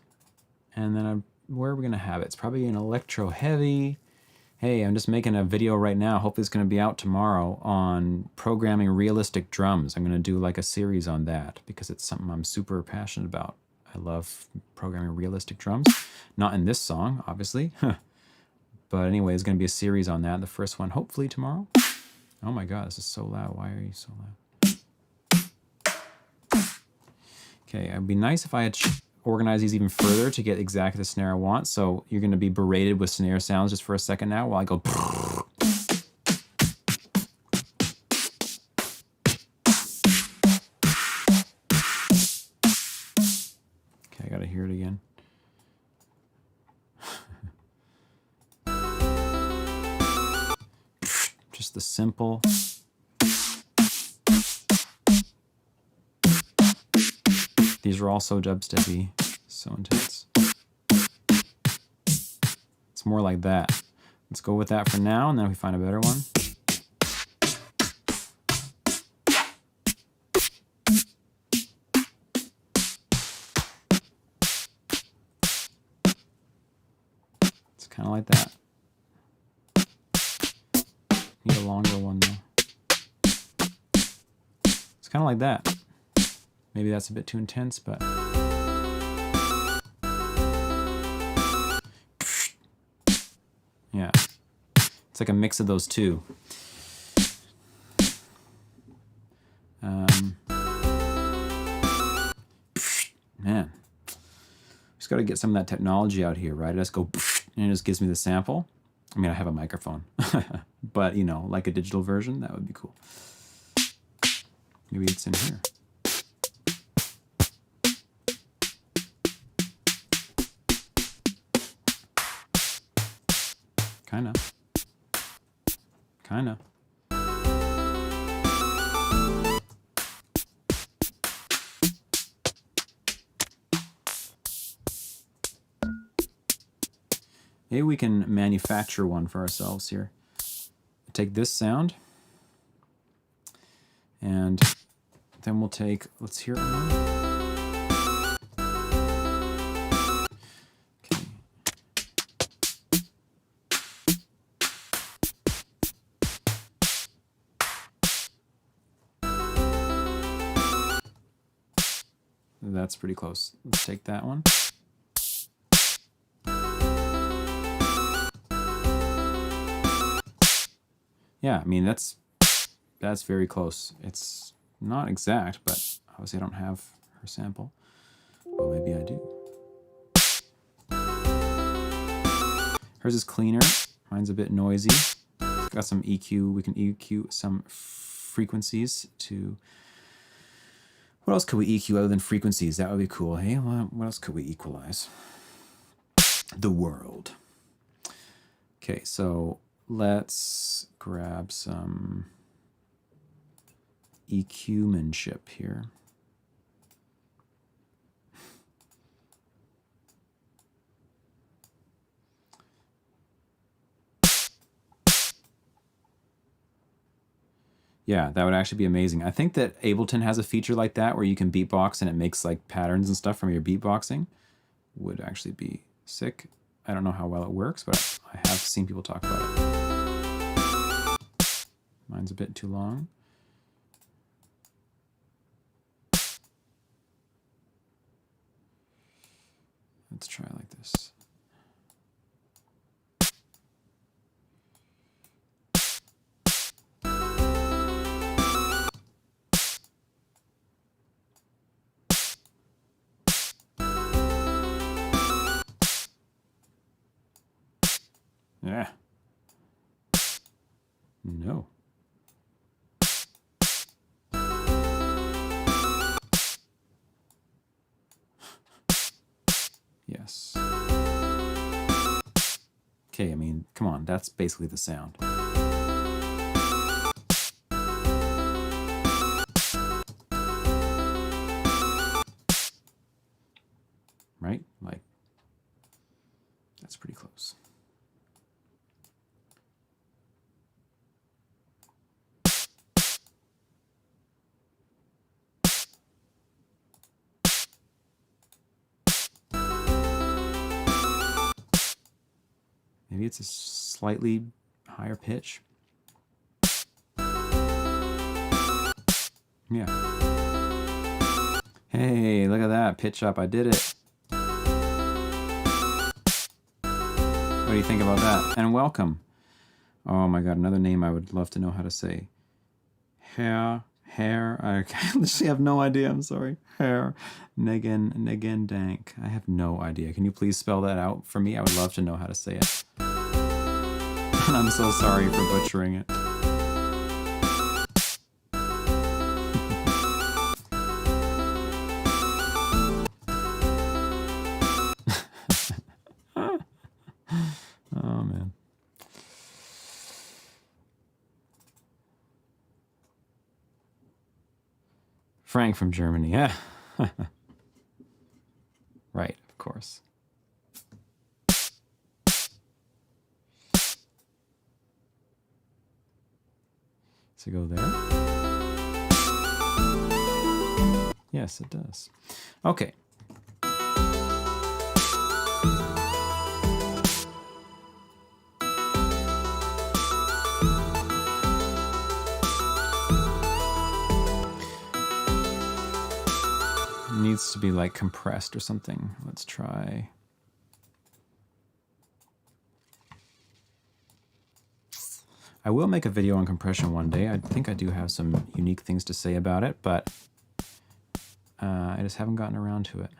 and then where are we gonna have it? It's probably an electro heavy. Hey, I'm just making a video right now. Hopefully it's gonna be out tomorrow on programming realistic drums. I'm gonna do like a series on that because it's something I'm super passionate about. I love programming realistic drums. Not in this song, obviously. But anyway, there's going to be a series on that. The first one, hopefully tomorrow. Oh my God, this is so loud. Why are you so loud? Okay, it'd be nice if I had organized these even further to get exactly the snare I want. So you're going to be berated with snare sounds just for a second now while I go... I gotta hear it again. simple. These are all so dubsteppy, so intense. It's more like that. Let's go with that for now, and then if we find a better one. It's kind of like that. Need a longer one though. It's kind of like that. Maybe that's a bit too intense, but yeah, it's like a mix of those two. Man, just got to get some of that technology out here, right? I just go and it just gives me the sample. I mean, I have a microphone, but you know, like a digital version, that would be cool. Maybe it's in here. Kinda. Maybe we can manufacture one for ourselves here. Take this sound, and then we'll take, let's hear it more. That's pretty close. Let's take that one. Yeah, I mean, that's very close. It's not exact, but obviously I don't have her sample. Well, maybe I do. Hers is cleaner. Mine's a bit noisy. It's got some EQ. We can EQ some frequencies to... What else could we EQ other than frequencies? That would be cool. Hey, what else could we equalize? The world. Okay, so let's grab some EQ-manship here. Yeah, that would actually be amazing. I think that Ableton has a feature like that where you can beatbox and it makes like patterns and stuff from your beatboxing. Would actually be sick. I don't know how well it works, but I have seen people talk about it. Mine's a bit too long. Let's try like this. Yeah. No. Yes. Okay, I mean, come on, that's basically the sound. Right? Like, that's pretty close. Maybe it's a slightly higher pitch. Yeah. Hey, look at that. Pitch up. I did it. What do you think about that? And welcome. Oh my god, another name I would love to know how to say. Hair. I literally have no idea. I'm sorry. Hair. Negan Dank. I have no idea. Can you please spell that out for me? I would love to know how to say it. And I'm so sorry for butchering it. Oh man. Frank from Germany, yeah. Right, of course. So go there. Yes, it does. Okay. Needs to be like compressed or something. Let's try. I will make a video on compression one day. I think I do have some unique things to say about it, but I just haven't gotten around to it.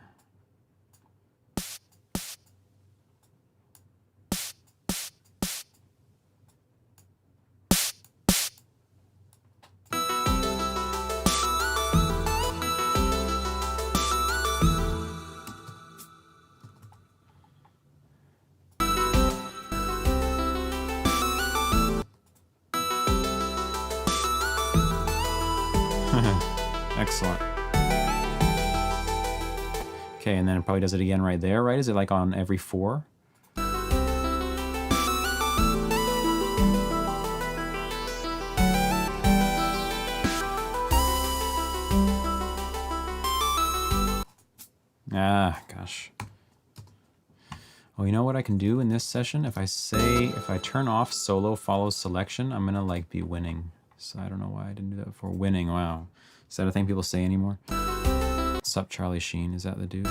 Excellent. Okay, and then it probably does it again right there, right? Is it like on every 4? Ah, gosh. Oh, you know what I can do in this session? If I turn off solo follows selection, I'm gonna like be winning. So I don't know why I didn't do that before. Winning, wow. Is that a thing people say anymore? What's up, Charlie Sheen? Is that the dude?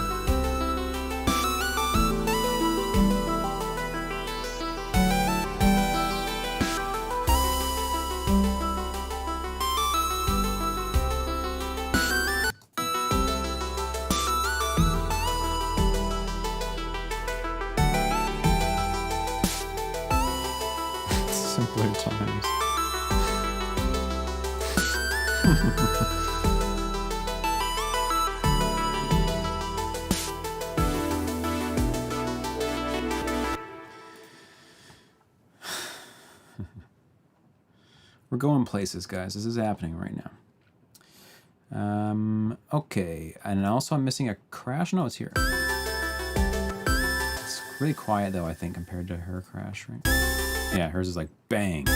Simpler times. We're going places, guys. This is happening right now. Okay, and also I'm missing a crash. No, it's here. It's really quiet though, I think, compared to her crash, right? Yeah, hers is like bang.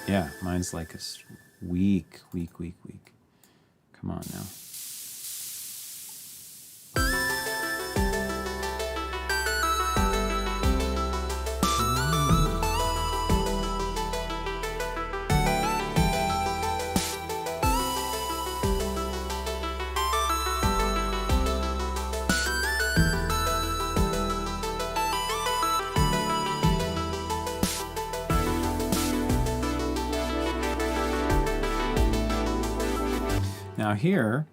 Yeah, mine's like a weak. Come on now. Now here,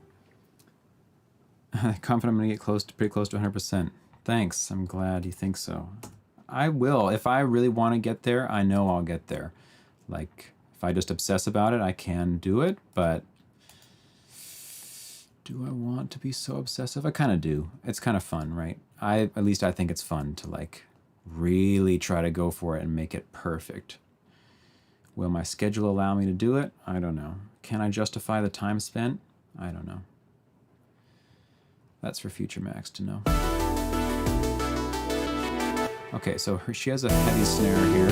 confident I'm gonna get pretty close to 100%. Thanks, I'm glad you think so. I will. If I really want to get there, I know I'll get there. Like, if I just obsess about it, I can do it, but do I want to be so obsessive? I kind of do. It's kind of fun, right? At least I think it's fun to like really try to go for it and make it perfect. Will my schedule allow me to do it? I don't know. Can I justify the time spent? I don't know. That's for future Max to know. Okay, so she has a heavy snare here.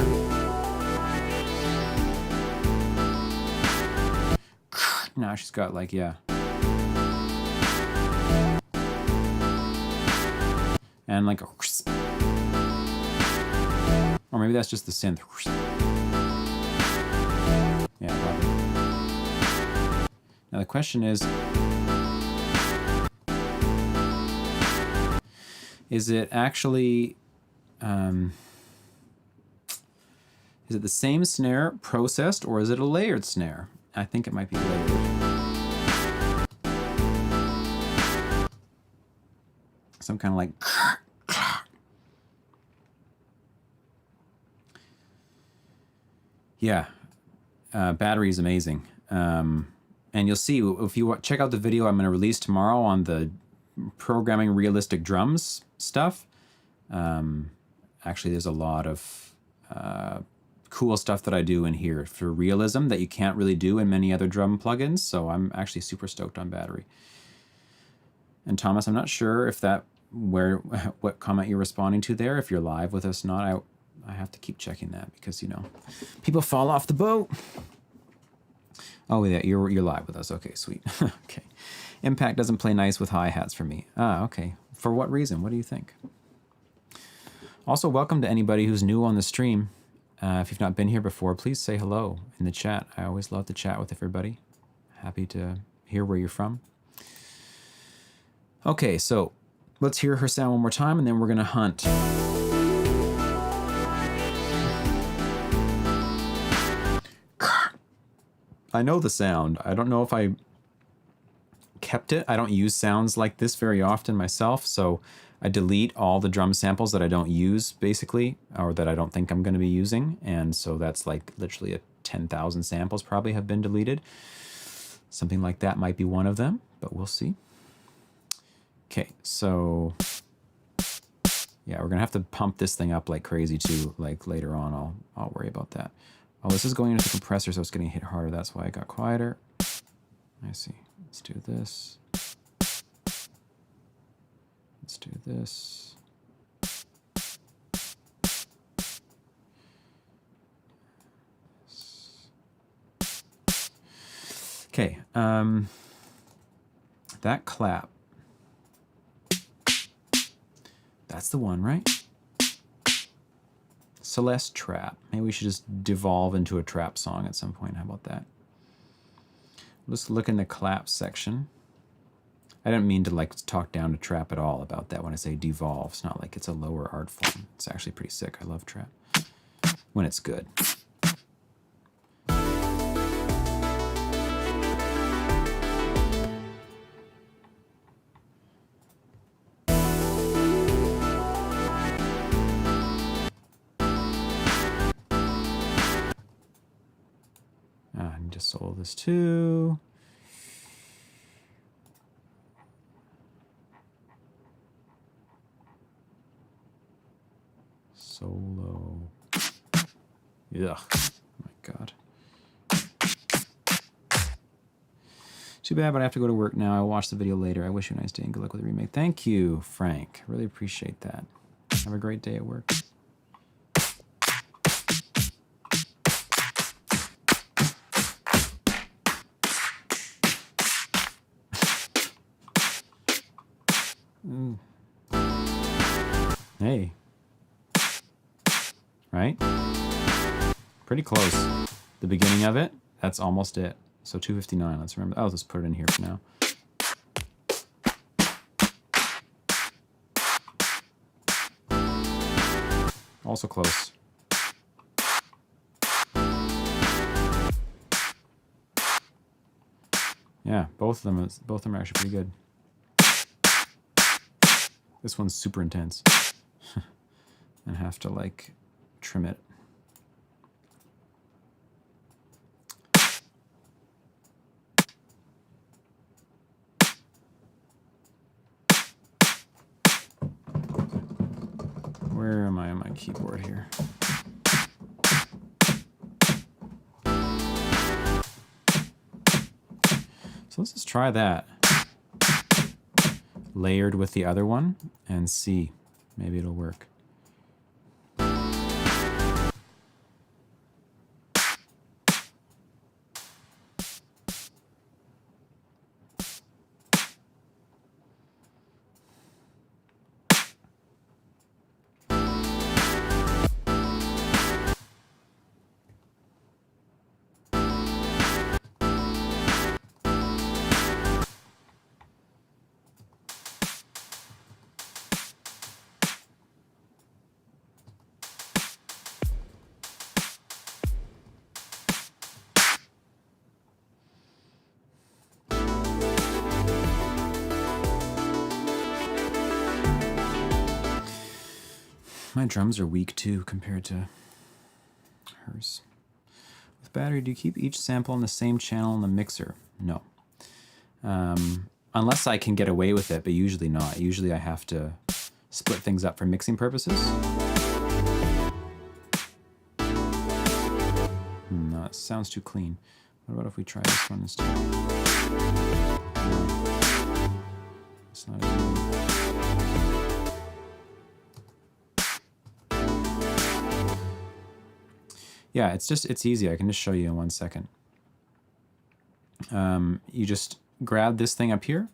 Now she's got like, yeah. And like a... Or maybe that's just the synth. Yeah, probably. Now the question is it actually, is it the same snare processed or is it a layered snare? I think it might be layered. Some kind of like... Yeah, battery is amazing. And you'll see, if you check out the video I'm going to release tomorrow on the programming realistic drums stuff, actually there's a lot of cool stuff that I do in here for realism that you can't really do in many other drum plugins. So I'm actually super stoked on Battery. And Thomas, I'm not sure if what comment you're responding to there, if you're live with us or not. I have to keep checking that because, you know, people fall off the boat. Oh, yeah, you're live with us. Okay, sweet. Okay. Impact doesn't play nice with hi-hats for me. Ah, okay. For what reason? What do you think? Also, welcome to anybody who's new on the stream. If you've not been here before, please say hello in the chat. I always love to chat with everybody. Happy to hear where you're from. Okay, so let's hear her sound one more time, and then we're going to hunt. I know the sound. I don't know if I kept it. I don't use sounds like this very often myself, so I delete all the drum samples that I don't use, basically, or that I don't think I'm going to be using, and so that's like literally 10,000 samples probably have been deleted. Something like that might be one of them, but we'll see. Okay, so yeah, we're gonna have to pump this thing up like crazy too. Like later on, I'll worry about that. Oh, this is going into the compressor, so it's getting hit harder. That's why I got quieter. I see. Let's do this. Let's do this. Okay. That clap. That's the one, right? Celeste trap. Maybe we should just devolve into a trap song at some point. How about that? Let's look in the clap section. I didn't mean to like talk down to trap at all about that when I say devolve. It's not like it's a lower art form. It's actually pretty sick. I love trap when it's good. I need to solo this too. Solo. Ugh. Oh my God. Too bad, but I have to go to work now. I'll watch the video later. I wish you a nice day and good luck with the remake. Thank you, Frank. Really appreciate that. Have a great day at work. Hey. Right? Pretty close. The beginning of it, that's almost it. So 259, let's remember. I'll just put it in here for now. Also close. Yeah, both of them are actually pretty good. This one's super intense. I have to like trim it. Where am I on my keyboard here? So let's just try that. Layered with the other one and see. Maybe it'll work. My drums are weak too compared to hers. With Battery, do you keep each sample in the same channel in the mixer? No. Unless I can get away with it, but usually not. Usually I have to split things up for mixing purposes. sounds too clean. What about if we try this one instead? It's not as good. Yeah, it's easy. I can just show you in 1 second. You just grab this thing up here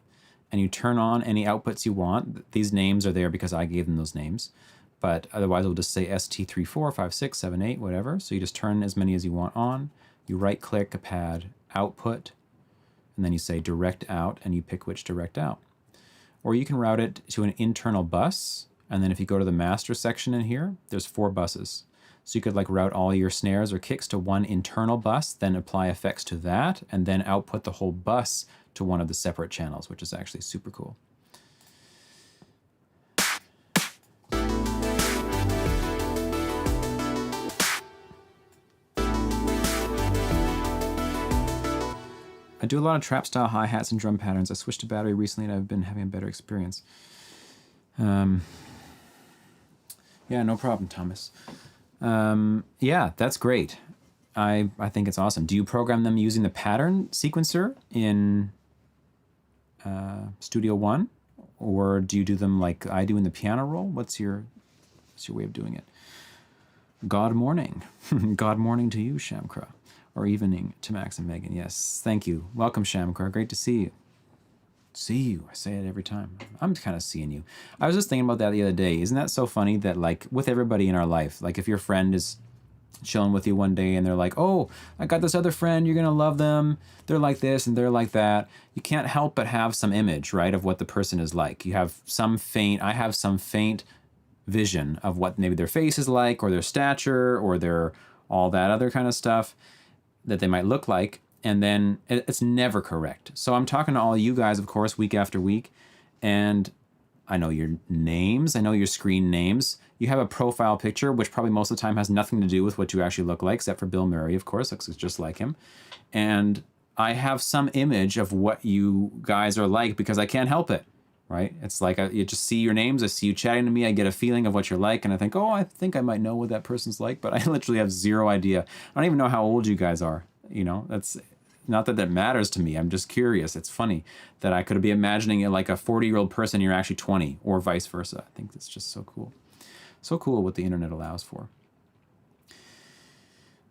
and you turn on any outputs you want. These names are there because I gave them those names, but otherwise we'll just say ST345678, whatever. So you just turn as many as you want on. You right click a pad output, and then you say direct out, and you pick which direct out. Or you can route it to an internal bus, and then if you go to the master section in here, there's 4 buses. So you could like route all your snares or kicks to one internal bus, then apply effects to that, and then output the whole bus to one of the separate channels, which is actually super cool. I do a lot of trap style hi-hats and drum patterns. I switched to battery recently and I've been having a better experience. Yeah, no problem, Thomas. Yeah, that's great. I think it's awesome. Do you program them using the pattern sequencer in Studio One, or do you do them like I do in the piano roll? What's your way of doing it? God morning. God morning to you, Shamkra. Or evening to Max and Megan. Yes, thank you. Welcome, Shamkra. Great to see you. See you. I say it every time. I'm kind of seeing you. I was just thinking about that the other day. Isn't that so funny that like with everybody in our life, like if your friend is chilling with you one day and they're like, oh, I got this other friend, you're going to love them. They're like this and they're like that. You can't help but have some image, right, of what the person is like. You have some faint, I have some faint vision of what maybe their face is like or their stature or their all that other kind of stuff that they might look like, and then it's never correct. So I'm talking to all you guys, of course, week after week, and I know your names, I know your screen names. You have a profile picture, which probably most of the time has nothing to do with what you actually look like, except for Bill Murray, of course, looks just like him. And I have some image of what you guys are like because I can't help it, right? It's like you just see your names, I see you chatting to me, I get a feeling of what you're like, and I think, oh, I think I might know what that person's like, but I literally have zero idea. I don't even know how old you guys are, you know? That's not that that matters to me, I'm just curious. It's funny that I could be imagining it like a 40-year-old person, you're actually 20, or vice versa. I think that's just so cool. So cool what the internet allows for.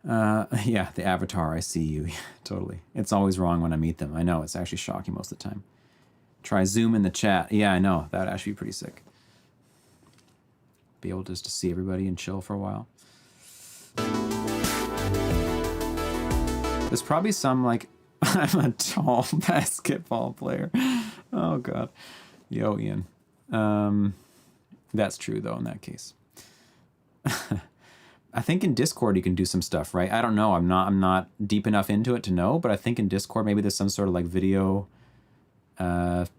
Yeah, the avatar, I see you, totally. It's always wrong when I meet them. I know, it's actually shocking most of the time. Try Zoom in the chat. Yeah, I know. That would actually be pretty sick. Be able just to see everybody and chill for a while. There's probably some, like, I'm a tall basketball player. Oh, God. Yo, Ian. That's true, though, in that case. I think in Discord you can do some stuff, right? I don't know. I'm not deep enough into it to know, but I think in Discord maybe there's some sort of, like, video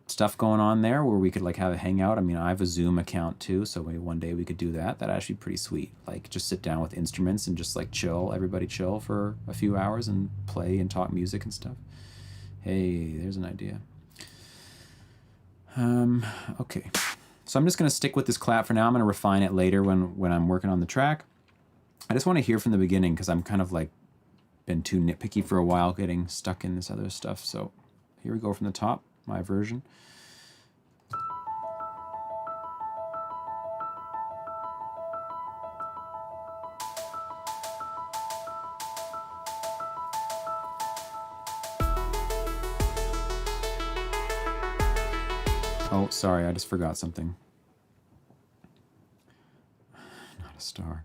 stuff going on there where we could like have a hangout. I mean, I have a Zoom account too, so maybe one day we could do that. That'd actually be pretty sweet. Like just sit down with instruments and just like chill, everybody chill for a few hours and play and talk music and stuff. Hey, there's an idea. Okay. So I'm just gonna stick with this clap for now. I'm gonna refine it later when I'm working on the track. I just want to hear from the beginning because I'm kind of like been too nitpicky for a while getting stuck in this other stuff. So here we go from the top. My version. Oh, sorry, I just forgot something. Not a star.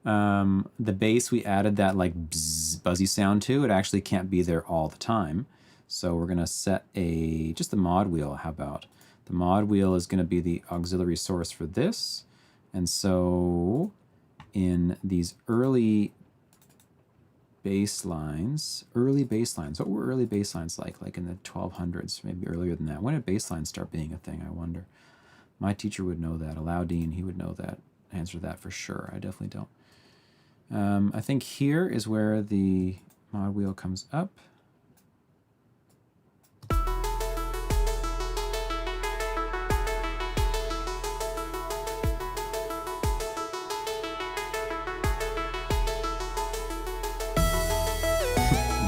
The bass, we added that like bzz, buzzy sound to. It actually can't be there all the time. So we're gonna set just the mod wheel, how about? The mod wheel is gonna be the auxiliary source for this. And so in these early bass lines, what were early bass lines like in the 1200s, maybe earlier than that? When did bass lines start being a thing, I wonder? My teacher would know that, Alaudin, he would know that, answer that for sure. I definitely don't. I think here is where the mod wheel comes up.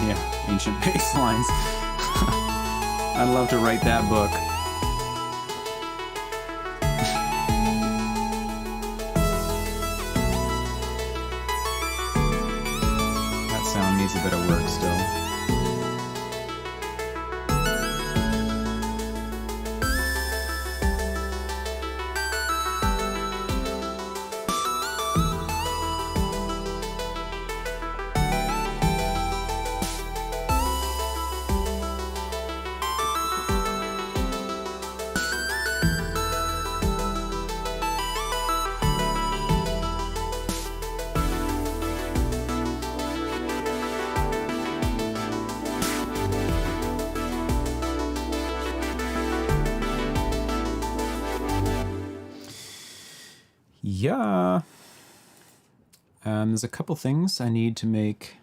Yeah, ancient bass lines. I'd love to write that book. That sound needs a bit of work still. Yeah. There's a couple things I need to make.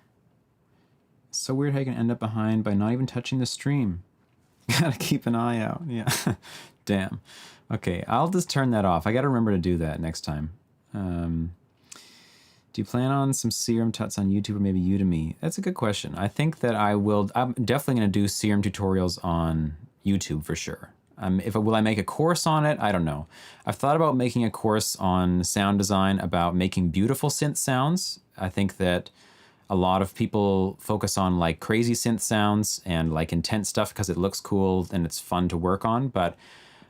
It's so weird how you can end up behind by not even touching the stream. Gotta keep an eye out. Yeah. Damn. Okay, I'll just turn that off. I gotta remember to do that next time. Do you plan on some serum tuts on YouTube or maybe Udemy? That's a good question. I think that I'm definitely gonna do serum tutorials on YouTube for sure. Will I make a course on it? I don't know. I've thought about making a course on sound design about making beautiful synth sounds. I think that a lot of people focus on like crazy synth sounds and like intense stuff because it looks cool and it's fun to work on. But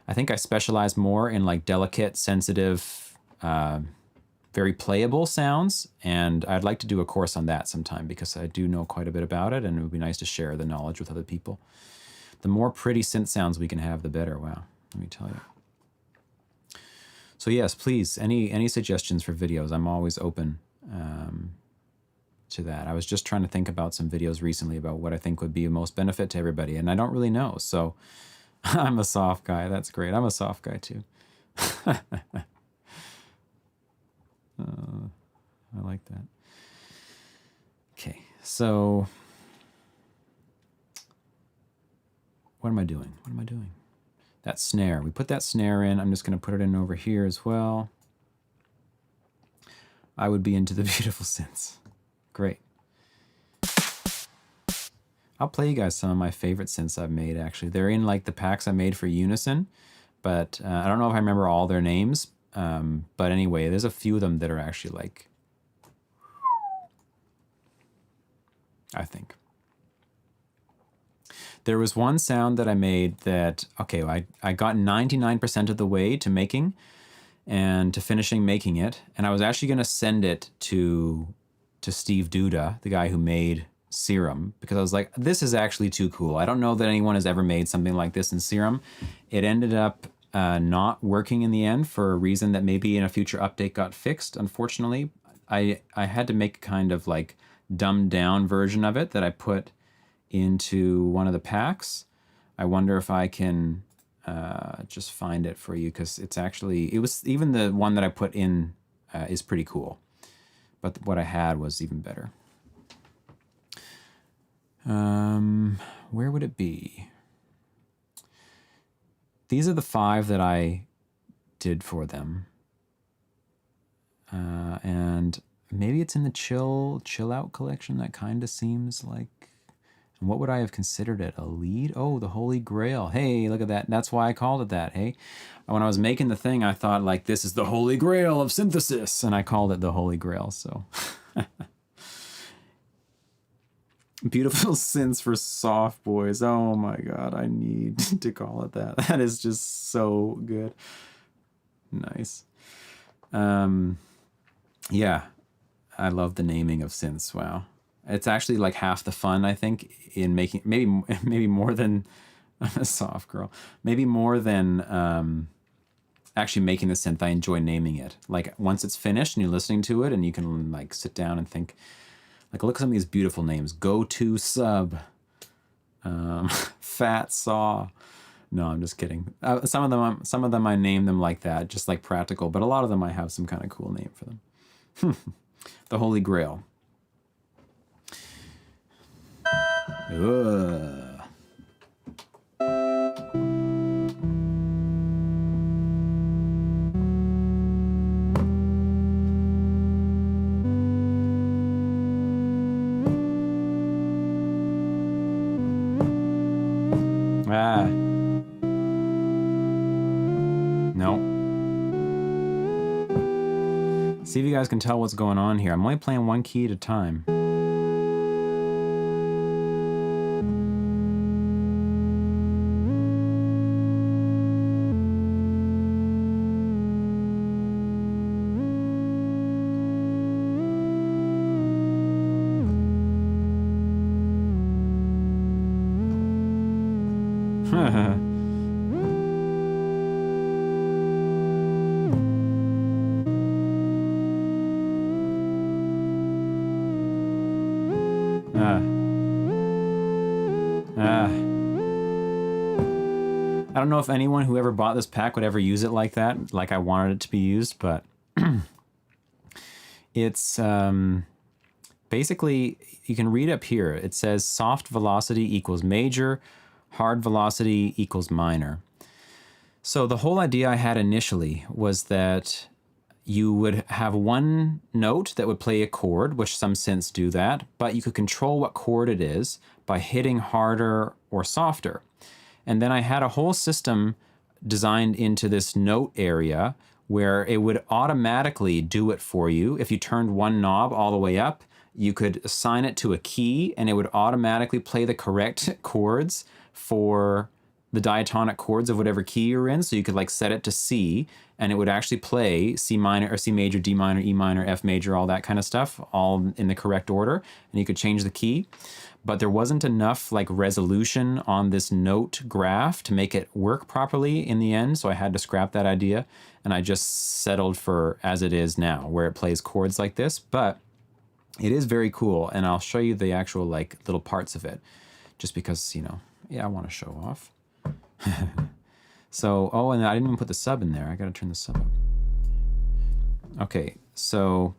I think I specialize more in like delicate, sensitive, very playable sounds. And I'd like to do a course on that sometime because I do know quite a bit about it and it would be nice to share the knowledge with other people. The more pretty synth sounds we can have, the better. Wow, let me tell you. So yes, please, any suggestions for videos? I'm always open to that. I was just trying to think about some videos recently about what I think would be of most benefit to everybody, and I don't really know. So I'm a soft guy. That's great. I'm a soft guy too. I like that. Okay, so. What am I doing? What am I doing? That snare. We put that snare in. I'm just going to put it in over here as well. I would be into the beautiful synths. Great. I'll play you guys some of my favorite synths I've made, actually. They're in like the packs I made for Unison, but I don't know if I remember all their names. But anyway, there's a few of them that are actually like, I think. There was one sound that I made that, okay, I got 99% of the way to making and to finishing making it. And I was actually going to send it to Steve Duda, the guy who made Serum, because I was like, this is actually too cool. I don't know that anyone has ever made something like this in Serum. It ended up not working in the end for a reason that maybe in a future update got fixed. Unfortunately, I had to make kind of like dumbed down version of it that I put into one of the packs. I wonder if I can just find it for you because it's actually, it was even the one that I put in is pretty cool, but what I had was even better. Where would it be? These are the 5 that I did for them, and maybe it's in the chill out collection. That kind of seems like. And what would I have considered it? A lead? Oh, the Holy Grail. Hey, look at that. That's why I called it that. Hey, when I was making the thing, I thought like, this is the Holy Grail of synthesis. And I called it the Holy Grail. So beautiful synths for soft boys. Oh my God. I need to call it that. That is just so good. Nice. Yeah, I love the naming of synths. Wow. It's actually like half the fun, I think, in making, maybe more than a soft girl, maybe more than actually making the synth. I enjoy naming it. Like once it's finished and you're listening to it and you can like sit down and think, like, look at some of these beautiful names. Go to sub, Fat Saw. No, I'm just kidding. Some of them I name them like that, just like practical, but a lot of them I have some kind of cool name for them. The Holy Grail. Ugh. See if you guys can tell what's going on here. I'm only playing one key at a time. I don't know if anyone who ever bought this pack would ever use it like that, like I wanted it to be used, but it's basically, you can read up here. It says soft velocity equals major, hard velocity equals minor. So the whole idea I had initially was that you would have one note that would play a chord, which some synths do that, but you could control what chord it is by hitting harder or softer. And then I had a whole system designed into this note area where it would automatically do it for you. If you turned one knob all the way up, you could assign it to a key and it would automatically play the correct chords for the diatonic chords of whatever key you're in. So you could like set it to C and it would actually play C minor or C major, D minor, E minor, F major, all that kind of stuff, all in the correct order. And you could change the key. But there wasn't enough like resolution on this note graph to make it work properly in the end. So I had to scrap that idea and I just settled for as it is now, where it plays chords like this. But it is very cool. And I'll show you the actual like little parts of it just because, you know, yeah, I want to show off. So, oh, and I didn't even put the sub in there. I got to turn the sub up. Okay, so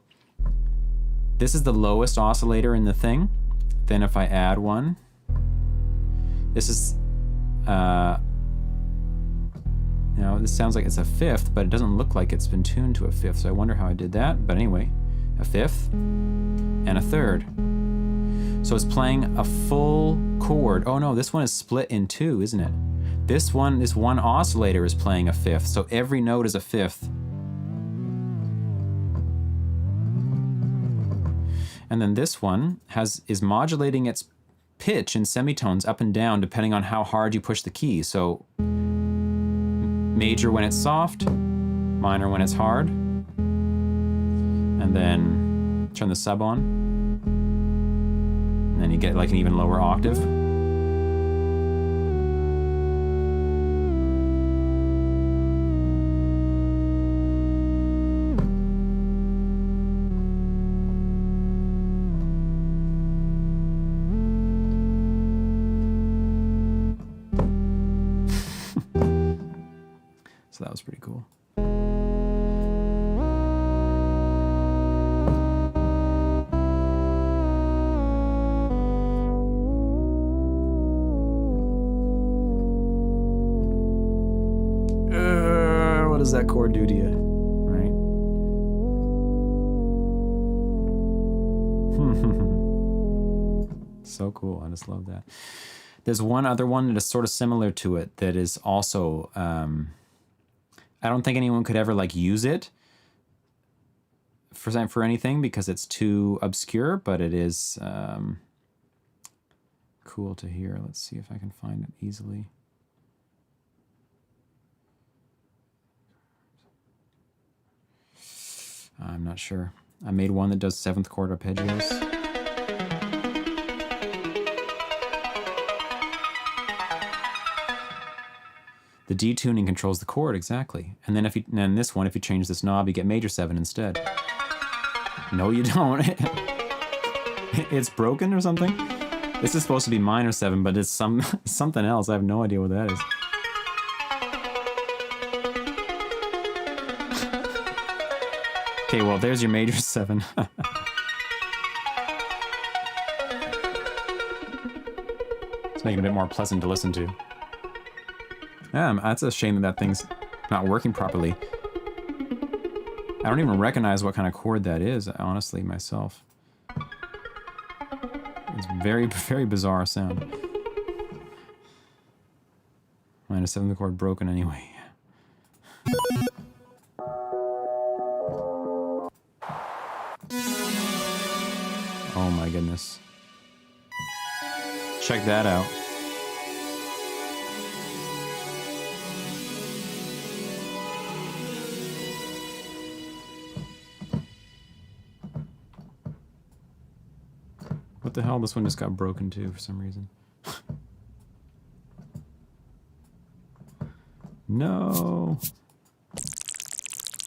this is the lowest oscillator in the thing. Then if I add one, this is, you know, this sounds like it's a fifth, but it doesn't look like it's been tuned to a fifth. So I wonder how I did that. But anyway, a fifth and a third. So it's playing a full chord. Oh no, this one is split in two, isn't it? This one oscillator is playing a fifth. So every note is a fifth. And then this one is modulating its pitch in semitones up and down depending on how hard you push the key. So major when it's soft, minor when it's hard. And then turn the sub on. And then you get like an even lower octave. So that was pretty cool. What does that chord do to you, right? So cool, I just love that. There's one other one that is sort of similar to it that is also, I don't think anyone could ever like use it for anything because it's too obscure, but it is cool to hear. Let's see if I can find it easily. I'm not sure. I made one that does 7th chord arpeggios. The detuning controls the chord, exactly. And then and this one, if you change this knob, you get major 7 instead. No, you don't. It's broken or something? This is supposed to be minor 7, but it's something else. I have no idea what that is. Okay, well, there's your major 7. It's making it a bit more pleasant to listen to. Yeah, that's a shame that thing's not working properly. I don't even recognize what kind of chord that is, honestly, myself. It's very, very bizarre sound. Minor 7th chord broken anyway. Oh my goodness. Check that out. What the hell? This one just got broken too for some reason. No.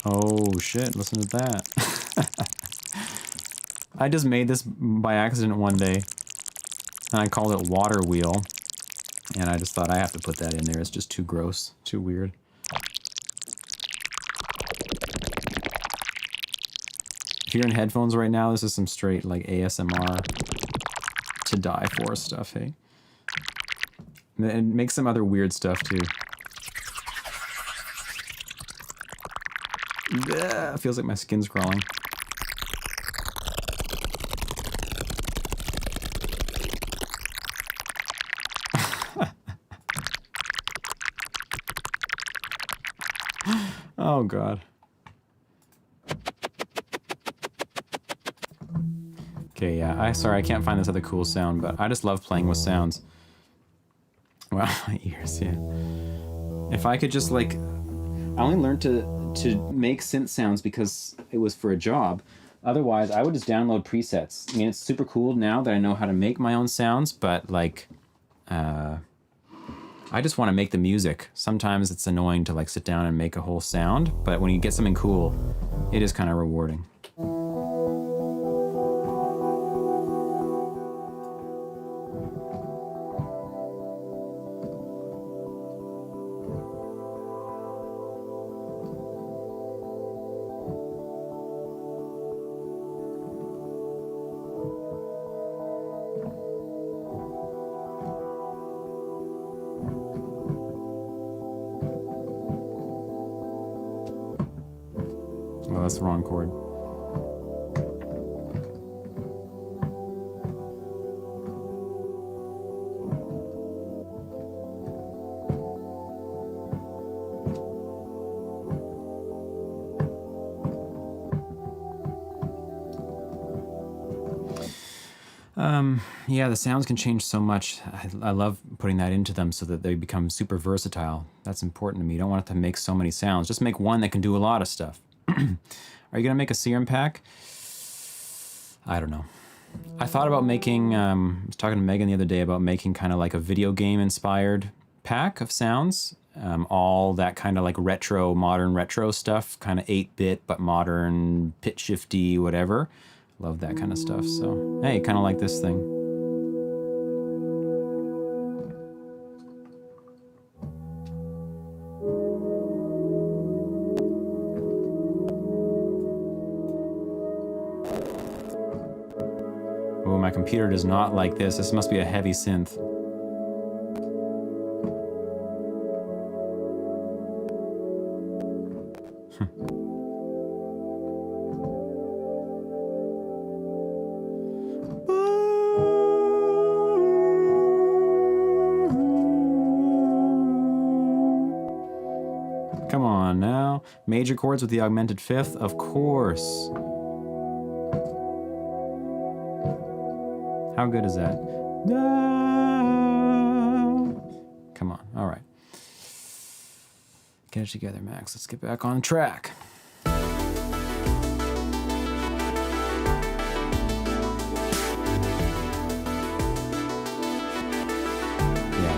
Oh shit, listen to that. I just made this by accident one day, and I called it Water Wheel, and I just thought I have to put that in there. It's just too gross, too weird. If you're in headphones right now, this is some straight like ASMR to die for stuff, hey? And make some other weird stuff too. Yeah, it feels like my skin's crawling. Oh god. Okay, yeah, sorry, I can't find this other cool sound, but I just love playing with sounds. Wow, my ears, yeah. If I could just like, I only learned to make synth sounds because it was for a job. Otherwise, I would just download presets. I mean, it's super cool now that I know how to make my own sounds, but like, I just want to make the music. Sometimes it's annoying to like sit down and make a whole sound, but when you get something cool, it is kind of rewarding. Oh, that's the wrong chord. Yeah, the sounds can change so much. I love putting that into them so that they become super versatile. That's important to me. You don't want it to make so many sounds. Just make one that can do a lot of stuff. Are you gonna make a serum pack? I don't know. I thought about making, I was talking to Megan the other day about making kind of like a video game inspired pack of sounds. All that kind of like retro, modern retro stuff, kind of 8-bit, but modern, pitch shifty, whatever. Love that kind of stuff. So, hey, kind of like this thing. Oh, my computer does not like this. This must be a heavy synth. Come on now. Major chords with the augmented fifth, of course. How good is that? Come on, all right. Get it together, Max. Let's get back on track. Yeah,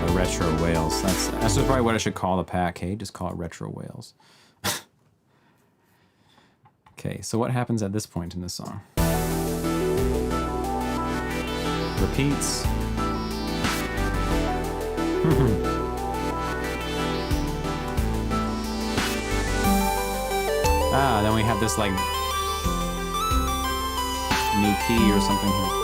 the retro whales. That's probably what I should call the pack, hey? Just call it retro whales. Okay, so what happens at this point in the song? Repeats. Then we have this like new key or something here.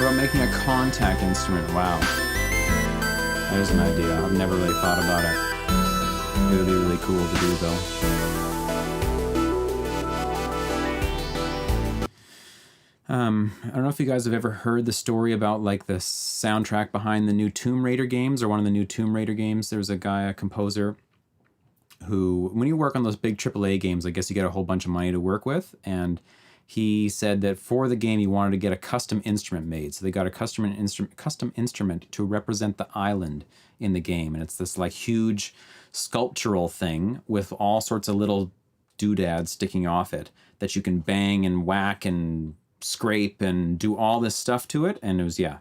What about making a contact instrument? Wow. That is an idea. I've never really thought about it. It would be really cool to do, though. I don't know if you guys have ever heard the story about like the soundtrack behind the new Tomb Raider games, or one of the new Tomb Raider games. There's a guy, a composer, who, when you work on those big AAA games, I guess you get a whole bunch of money to work with, and he said that for the game he wanted to get a custom instrument made. So they got a custom instrument to represent the island in the game, and it's this like huge sculptural thing with all sorts of little doodads sticking off it that you can bang and whack and scrape and do all this stuff to it. And it was, yeah,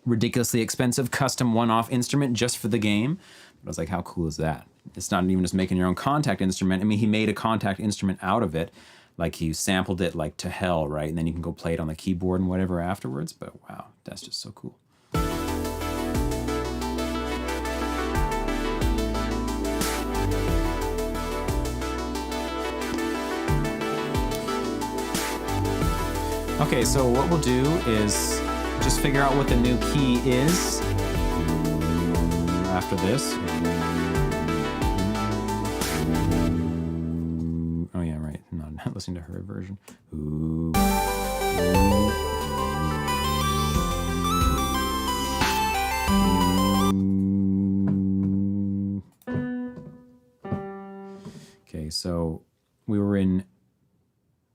ridiculously expensive custom one-off instrument just for the game. But I was like, how cool is that? It's not even just making your own contact instrument. I mean, he made a contact instrument out of it. Like he sampled it like to hell, right? And then you can go play it on the keyboard and whatever afterwards. But wow, that's just so cool. Okay, so what we'll do is just figure out what the new key is after this. Oh yeah, right. I'm not listening to her version. Okay, so we were in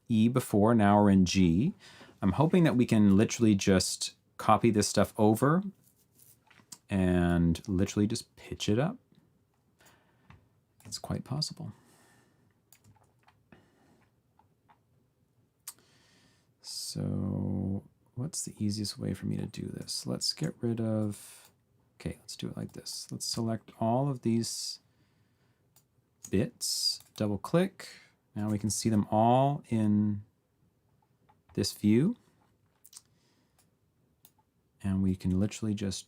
E before, now we're in G. I'm hoping that we can literally just copy this stuff over and literally just pitch it up. It's quite possible. So what's the easiest way for me to do this? Let's get rid of, okay, let's do it like this. Let's select all of these bits, double click. Now we can see them all in this view. And we can literally just,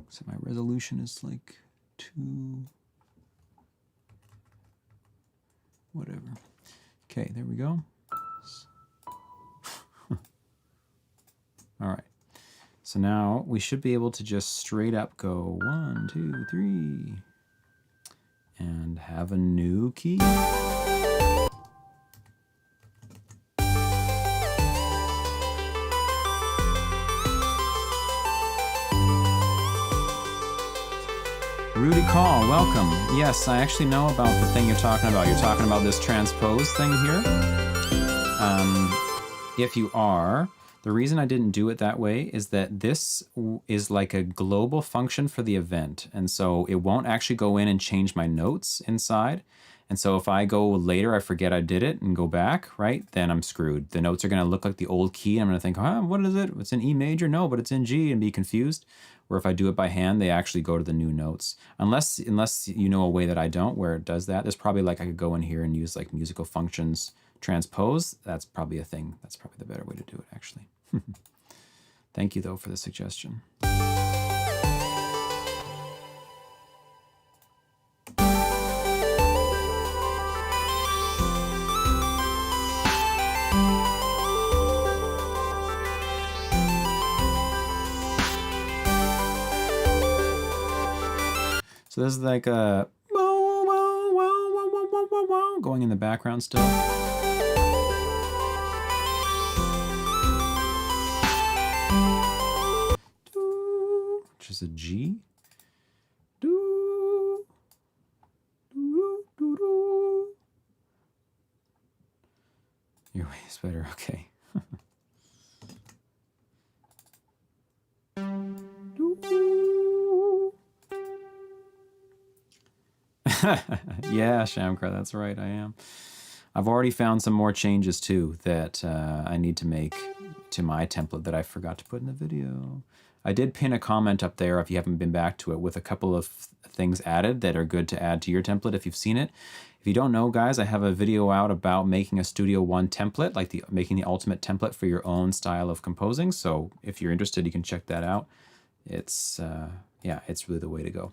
so my resolution is like 2, whatever. Okay, there we go. All right. So now we should be able to just straight up go 1, 2, 3. And have a new key. Rudy Call, welcome. Yes, I actually know about the thing you're talking about. You're talking about this transpose thing here. If you are, the reason I didn't do it that way is that this is like a global function for the event. And so it won't actually go in and change my notes inside. And so if I go later, I forget I did it and go back, right? Then I'm screwed. The notes are going to look like the old key. I'm going to think, what is it? It's in E major? No, but it's in G, and be confused. Or if I do it by hand, they actually go to the new notes. Unless you know a way that I don't where it does that. There's probably like I could go in here and use like musical functions transpose. That's probably a thing. That's probably the better way to do it, actually. Thank you, though, for the suggestion. So this is like a going in the background still. Which is a G. Your way is better, okay. Yeah, Shamkar, that's right, I am. I've already found some more changes too that I need to make to my template that I forgot to put in the video. I did pin a comment up there if you haven't been back to it with a couple of things added that are good to add to your template if you've seen it. If you don't know, guys, I have a video out about making a Studio One template, like making the ultimate template for your own style of composing. So if you're interested, you can check that out. It's, yeah, it's really the way to go.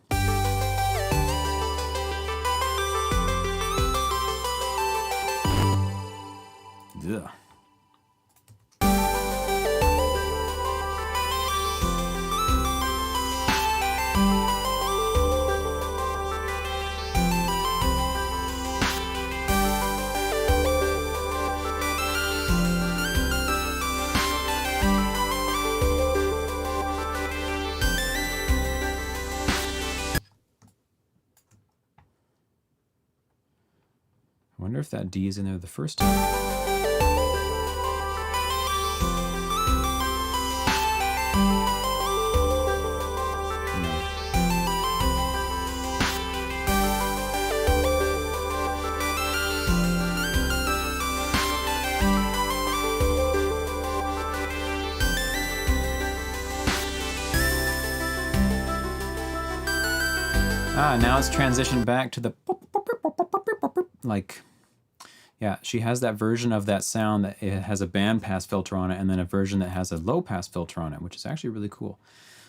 Ugh. wonder if that D is in there the first time. Now it's transitioned back to the like, yeah, she has that version of that sound that it has a bandpass filter on it, and then a version that has a low pass filter on it, which is actually really cool.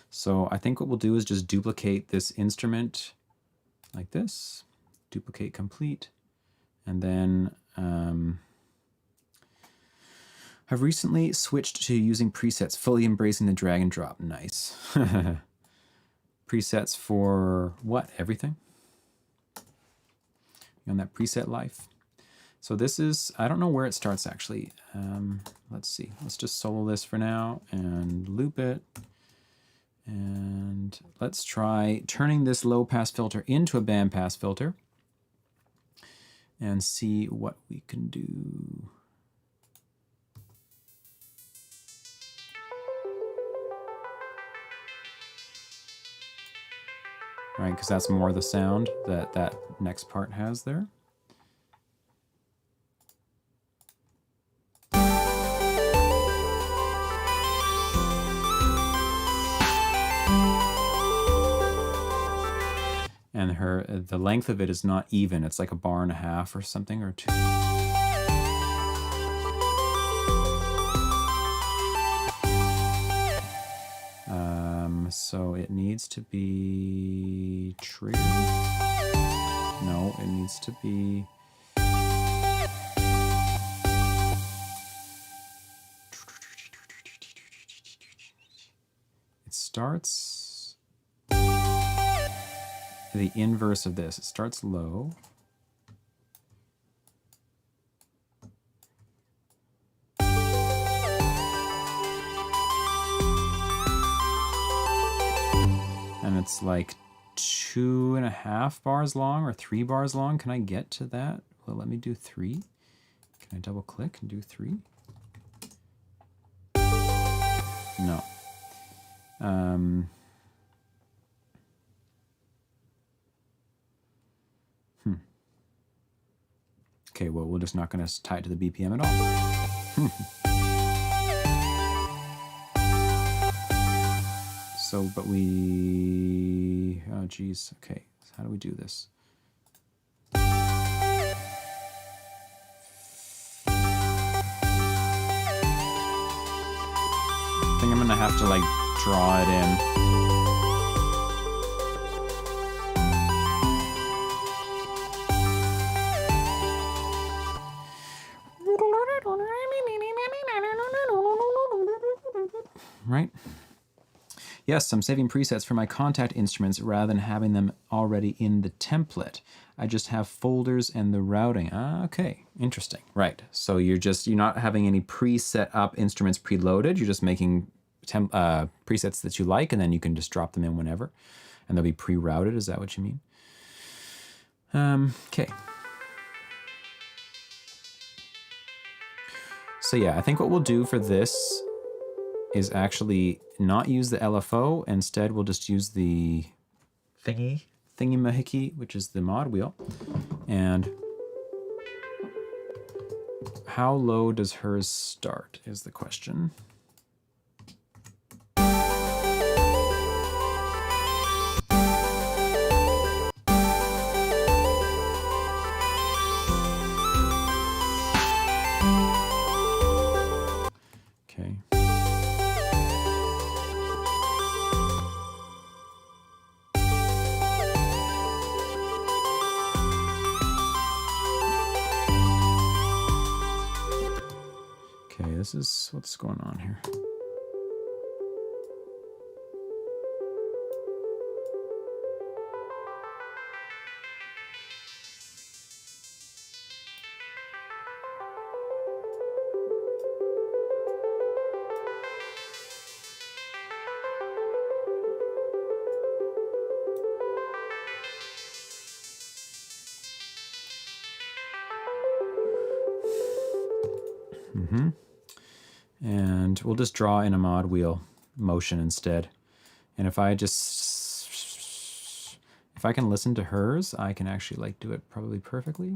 So I think what we'll do is just duplicate this instrument like this, duplicate complete, and then I've recently switched to using presets, fully embracing the drag and drop. Nice. Presets for what? Everything? You on that preset life? So this is, I don't know where it starts actually. Let's see. Let's just solo this for now and loop it. And let's try turning this low pass filter into a band pass filter and see what we can do. Right, because that's more the sound that that next part has there. And the length of it is not even. It's like a bar and a half or something, or two. So it needs to be triggered. No, it needs to be. It starts the inverse of this. It starts low. And it's like 2.5 bars long or 3 bars long. Can I get to that? Well, let me do 3. Can I double click and do 3? No. Okay, well, we're just not going to tie it to the BPM at all. So, but we, oh geez, okay, so how do we do this? I think I'm gonna have to like draw it in. Right? Yes, I'm saving presets for my contact instruments rather than having them already in the template. I just have folders and the routing. Ah, okay, interesting. Right, so you're not having any preset up instruments preloaded. You're just making presets that you like, and then you can just drop them in whenever, and they'll be pre-routed. Is that what you mean? Okay. So yeah, I think what we'll do for this is actually not use the LFO. Instead, we'll just use the thingy-mahiki, which is the mod wheel. And how low does hers start is the question. Okay. This is what's going on here. And we'll just draw in a mod wheel motion instead. And if I can listen to hers, I can actually like do it probably perfectly.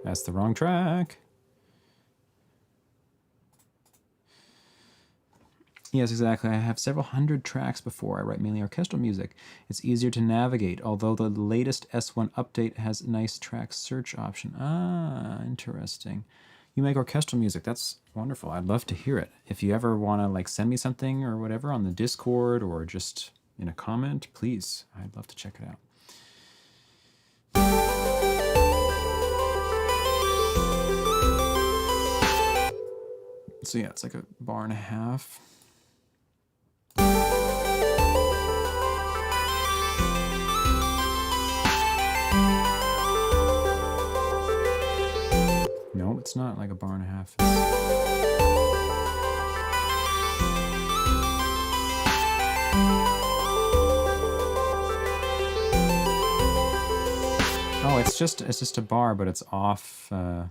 That's the wrong track. Yes, exactly. I have several hundred tracks before I write mainly orchestral music. It's easier to navigate, although the latest S1 update has a nice track search option. Ah, interesting. You make orchestral music. That's wonderful. I'd love to hear it. If you ever want to like send me something or whatever on the Discord or just in a comment, please. I'd love to check it out. So yeah, it's like a bar and a half. No, it's not like a bar and a half. Oh, it's just a bar, but it's off. Blah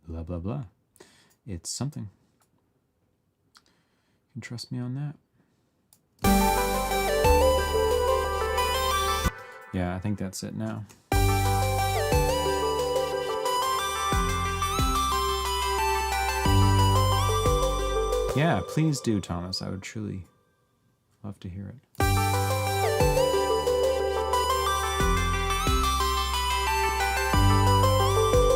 blah blah. It's something. You can trust me on that. Yeah, I think that's it now. Yeah, please do, Thomas. I would truly love to hear it.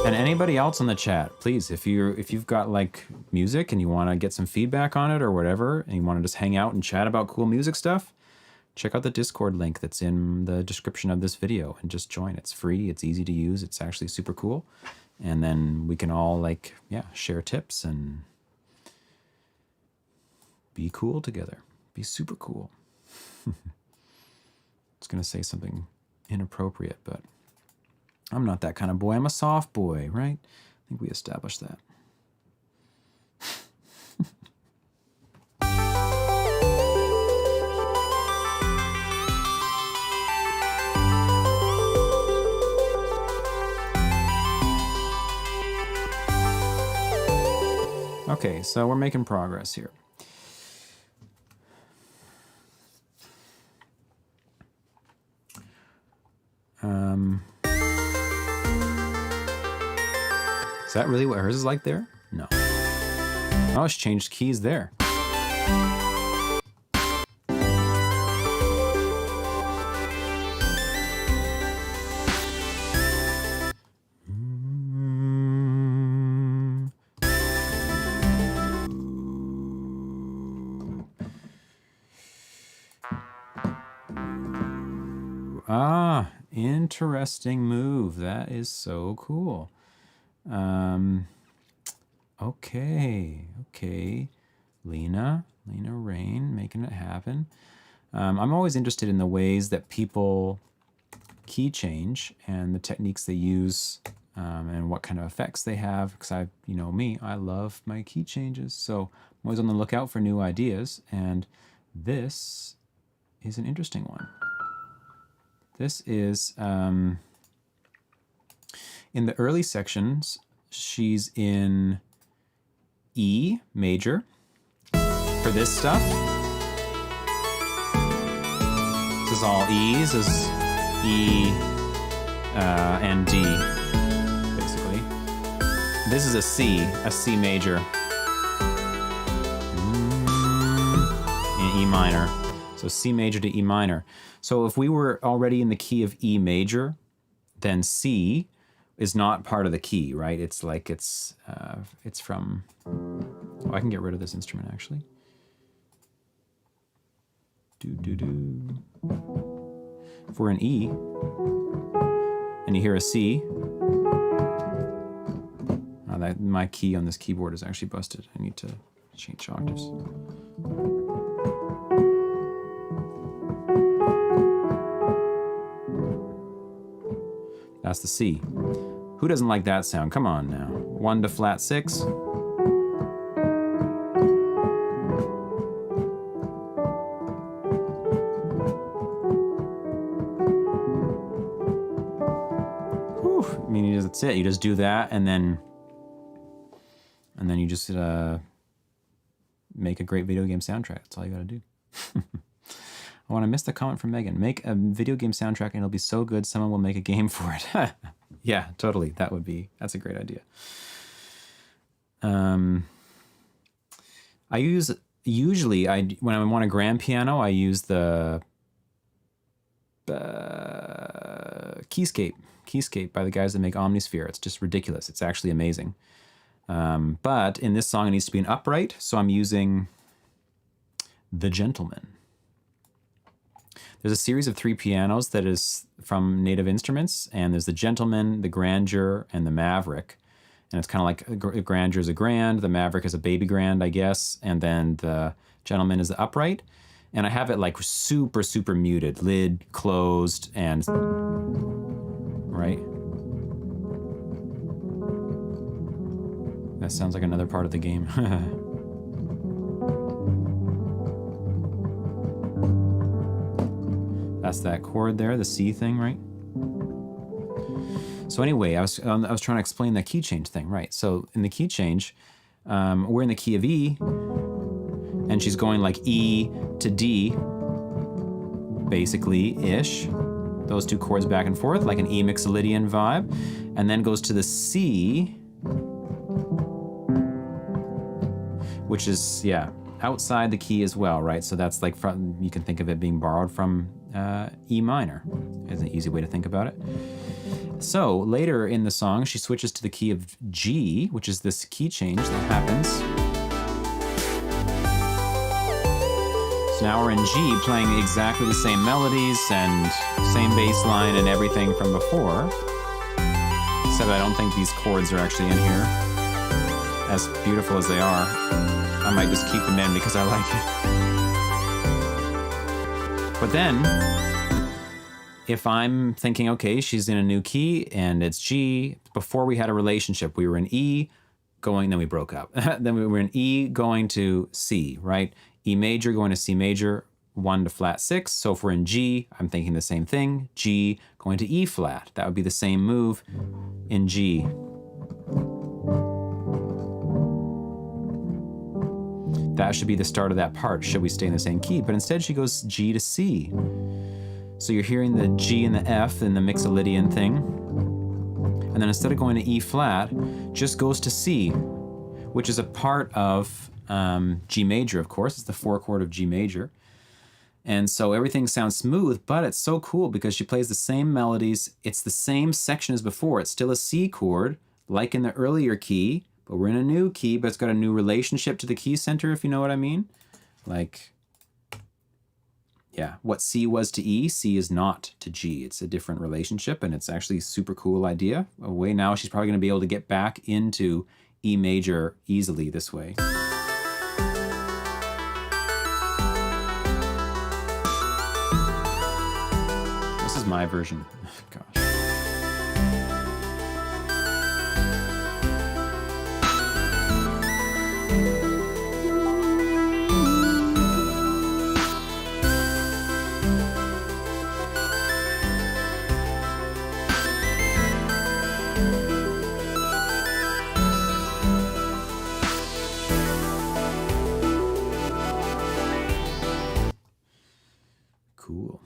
And anybody else on the chat, please, if you've got like music and you want to get some feedback on it or whatever, and you want to just hang out and chat about cool music stuff, check out the Discord link that's in the description of this video and just join. It's free, it's easy to use, it's actually super cool. And then we can all like, yeah, share tips and be cool together. Be super cool. I was going to say something inappropriate, but I'm not that kind of boy. I'm a soft boy, right? I think we established that. Okay, so we're making progress here. Is that really what hers is like there? No. Oh, it's changed keys there. Ah, interesting move. That is so cool. Okay. Lena Raine, making it happen. I'm always interested in the ways that people key change and the techniques they use, and what kind of effects they have. Because you know me, I love my key changes. So I'm always on the lookout for new ideas. And this is an interesting one. This is, in the early sections, she's in E major for this stuff. This is all E's, this is E and D, basically. This is a C major in E minor. So C major to E minor. So if we were already in the key of E major, then C is not part of the key, right? It's like it's from. Oh, I can get rid of this instrument actually. If we're in E and you hear a C, my key on this keyboard is actually busted. I need to change octaves. That's the C. Who doesn't like that sound? Come on now. 1 to flat 6. whew, I mean, that's it. You just do that, and then you just make a great video game soundtrack. That's all you got to do. Oh, and I missed the comment from Megan. Make a video game soundtrack and it'll be so good someone will make a game for it. Yeah, totally. That's a great idea. I use, usually, when I want a grand piano, I use the Keyscape by the guys that make Omnisphere. It's just ridiculous. It's actually amazing. But in this song, it needs to be an upright, so I'm using The Gentleman. There's a series of 3 pianos that is from Native Instruments, and there's the Gentleman, the Grandeur, and the Maverick. And it's kind of like Grandeur is a grand, the Maverick is a baby grand, I guess, and then the Gentleman is the upright. And I have it like super, super muted, lid closed, and right? That sounds like another part of the game. That's that chord there, the C thing, right? So anyway, I was trying to explain the key change thing, right? So in the key change, we're in the key of E, and she's going like E to D, basically-ish. Those 2 chords back and forth, like an E mixolydian vibe, and then goes to the C, which is, yeah, outside the key as well, right? So that's like, you can think of it being borrowed from E minor, is an easy way to think about it. So later in the song, she switches to the key of G, which is this key change that happens. So now we're in G, playing exactly the same melodies and same bass line and everything from before. Except I don't think these chords are actually in here. As beautiful as they are, I might just keep them in because I like it. But then, if I'm thinking, okay, she's in a new key and it's G, before we had a relationship, we were in E going, then we broke up. Then we were in E going to C, right? E major going to C major, 1 to flat 6. So if we're in G, I'm thinking the same thing. G going to E flat. That would be the same move in G. That should be the start of that part, should we stay in the same key. But instead she goes G to C. So you're hearing the G and the F in the mixolydian thing. And then instead of going to E flat, just goes to C, which is a part of G major, of course. It's the 4 chord of G major. And so everything sounds smooth, but it's so cool because she plays the same melodies. It's the same section as before. It's still a C chord, like in the earlier key, but we're in a new key, but it's got a new relationship to the key center, if you know what I mean. Like, yeah, what C was to E, C is not to G. It's a different relationship, and it's actually a super cool idea. A way now she's probably going to be able to get back into E major easily this way. This is my version. Gosh. Cool.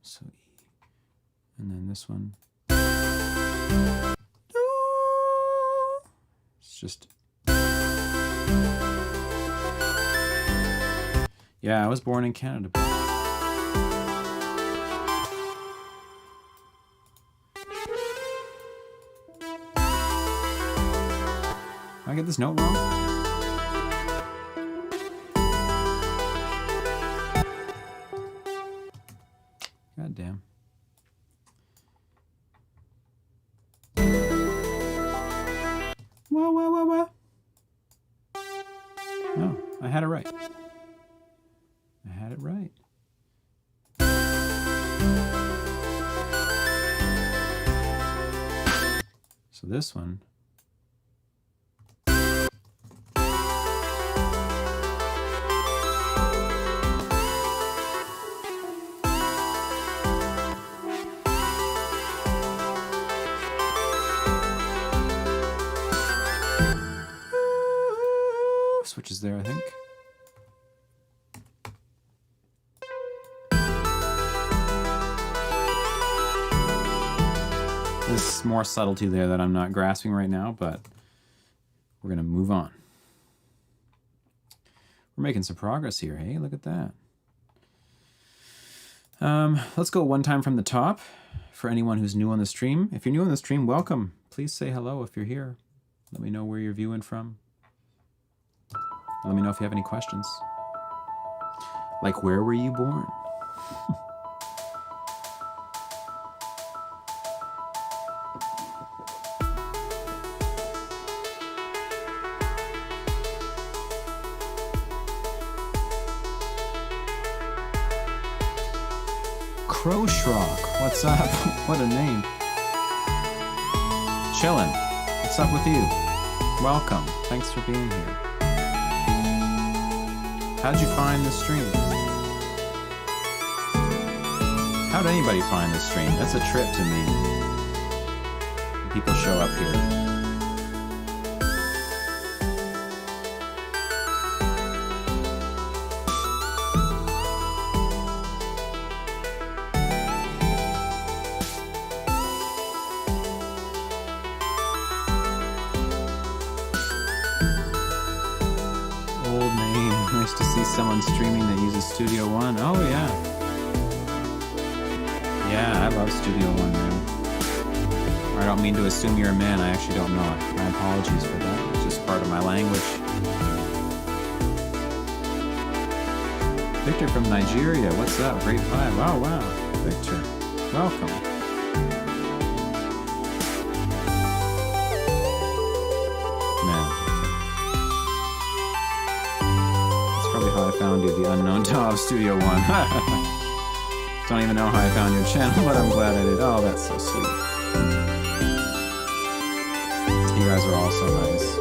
So E. And then this one. It's just. Yeah, I was born in Canada. Did I get this note wrong? God damn. Wah. No, I had it right. I had it right. So this one. switches there, I think. There's more subtlety there that I'm not grasping right now, but we're gonna move on. We're making some progress here, hey? Look at that. Let's go one time from the top for anyone who's new on the stream. If you're new on the stream, welcome. Please say hello if you're here. Let me know where you're viewing from. Let me know if you have any questions. Like, where were you born? Crowshrock, what's up? What a name. Chillin', what's up with you? Welcome, thanks for being here. How'd you find the stream? How'd anybody find the stream? That's a trip to me. People show up here. Someone streaming that uses Studio One. Oh yeah. Yeah, I love Studio One, man. I don't mean to assume you're a man. I actually don't know. My apologies for that. It's just part of my language. Victor from Nigeria. What's up? Great vibe. Oh wow. Victor. Welcome. I found you, the unknown Top Studio One. Don't even know how I found your channel, but I'm glad I did. Oh, that's so sweet. You guys are all so nice.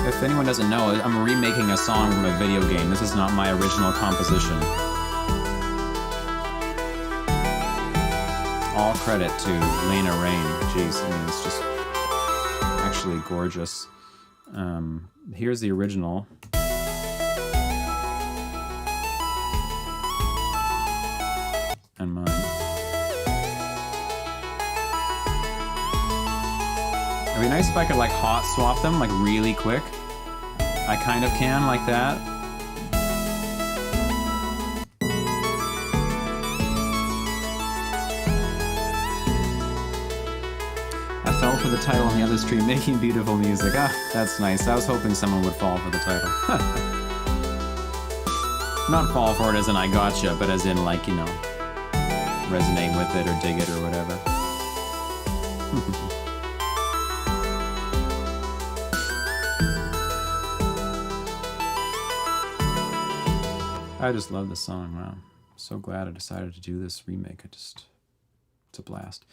If anyone doesn't know, I'm remaking a song from a video game. This is not my original composition. All credit to Lena Raine. Jeez, I mean, it's just actually gorgeous. Here's the original. And mine. It'd be nice if I could like hot swap them like really quick. I kind of can like that. For the title on the other stream, making beautiful music. Ah, that's nice. I was hoping someone would fall for the title. Not fall for it as in I gotcha, but as in like, you know, resonate with it or dig it or whatever. I just love the song. Wow. So glad I decided to do this remake. It's a blast.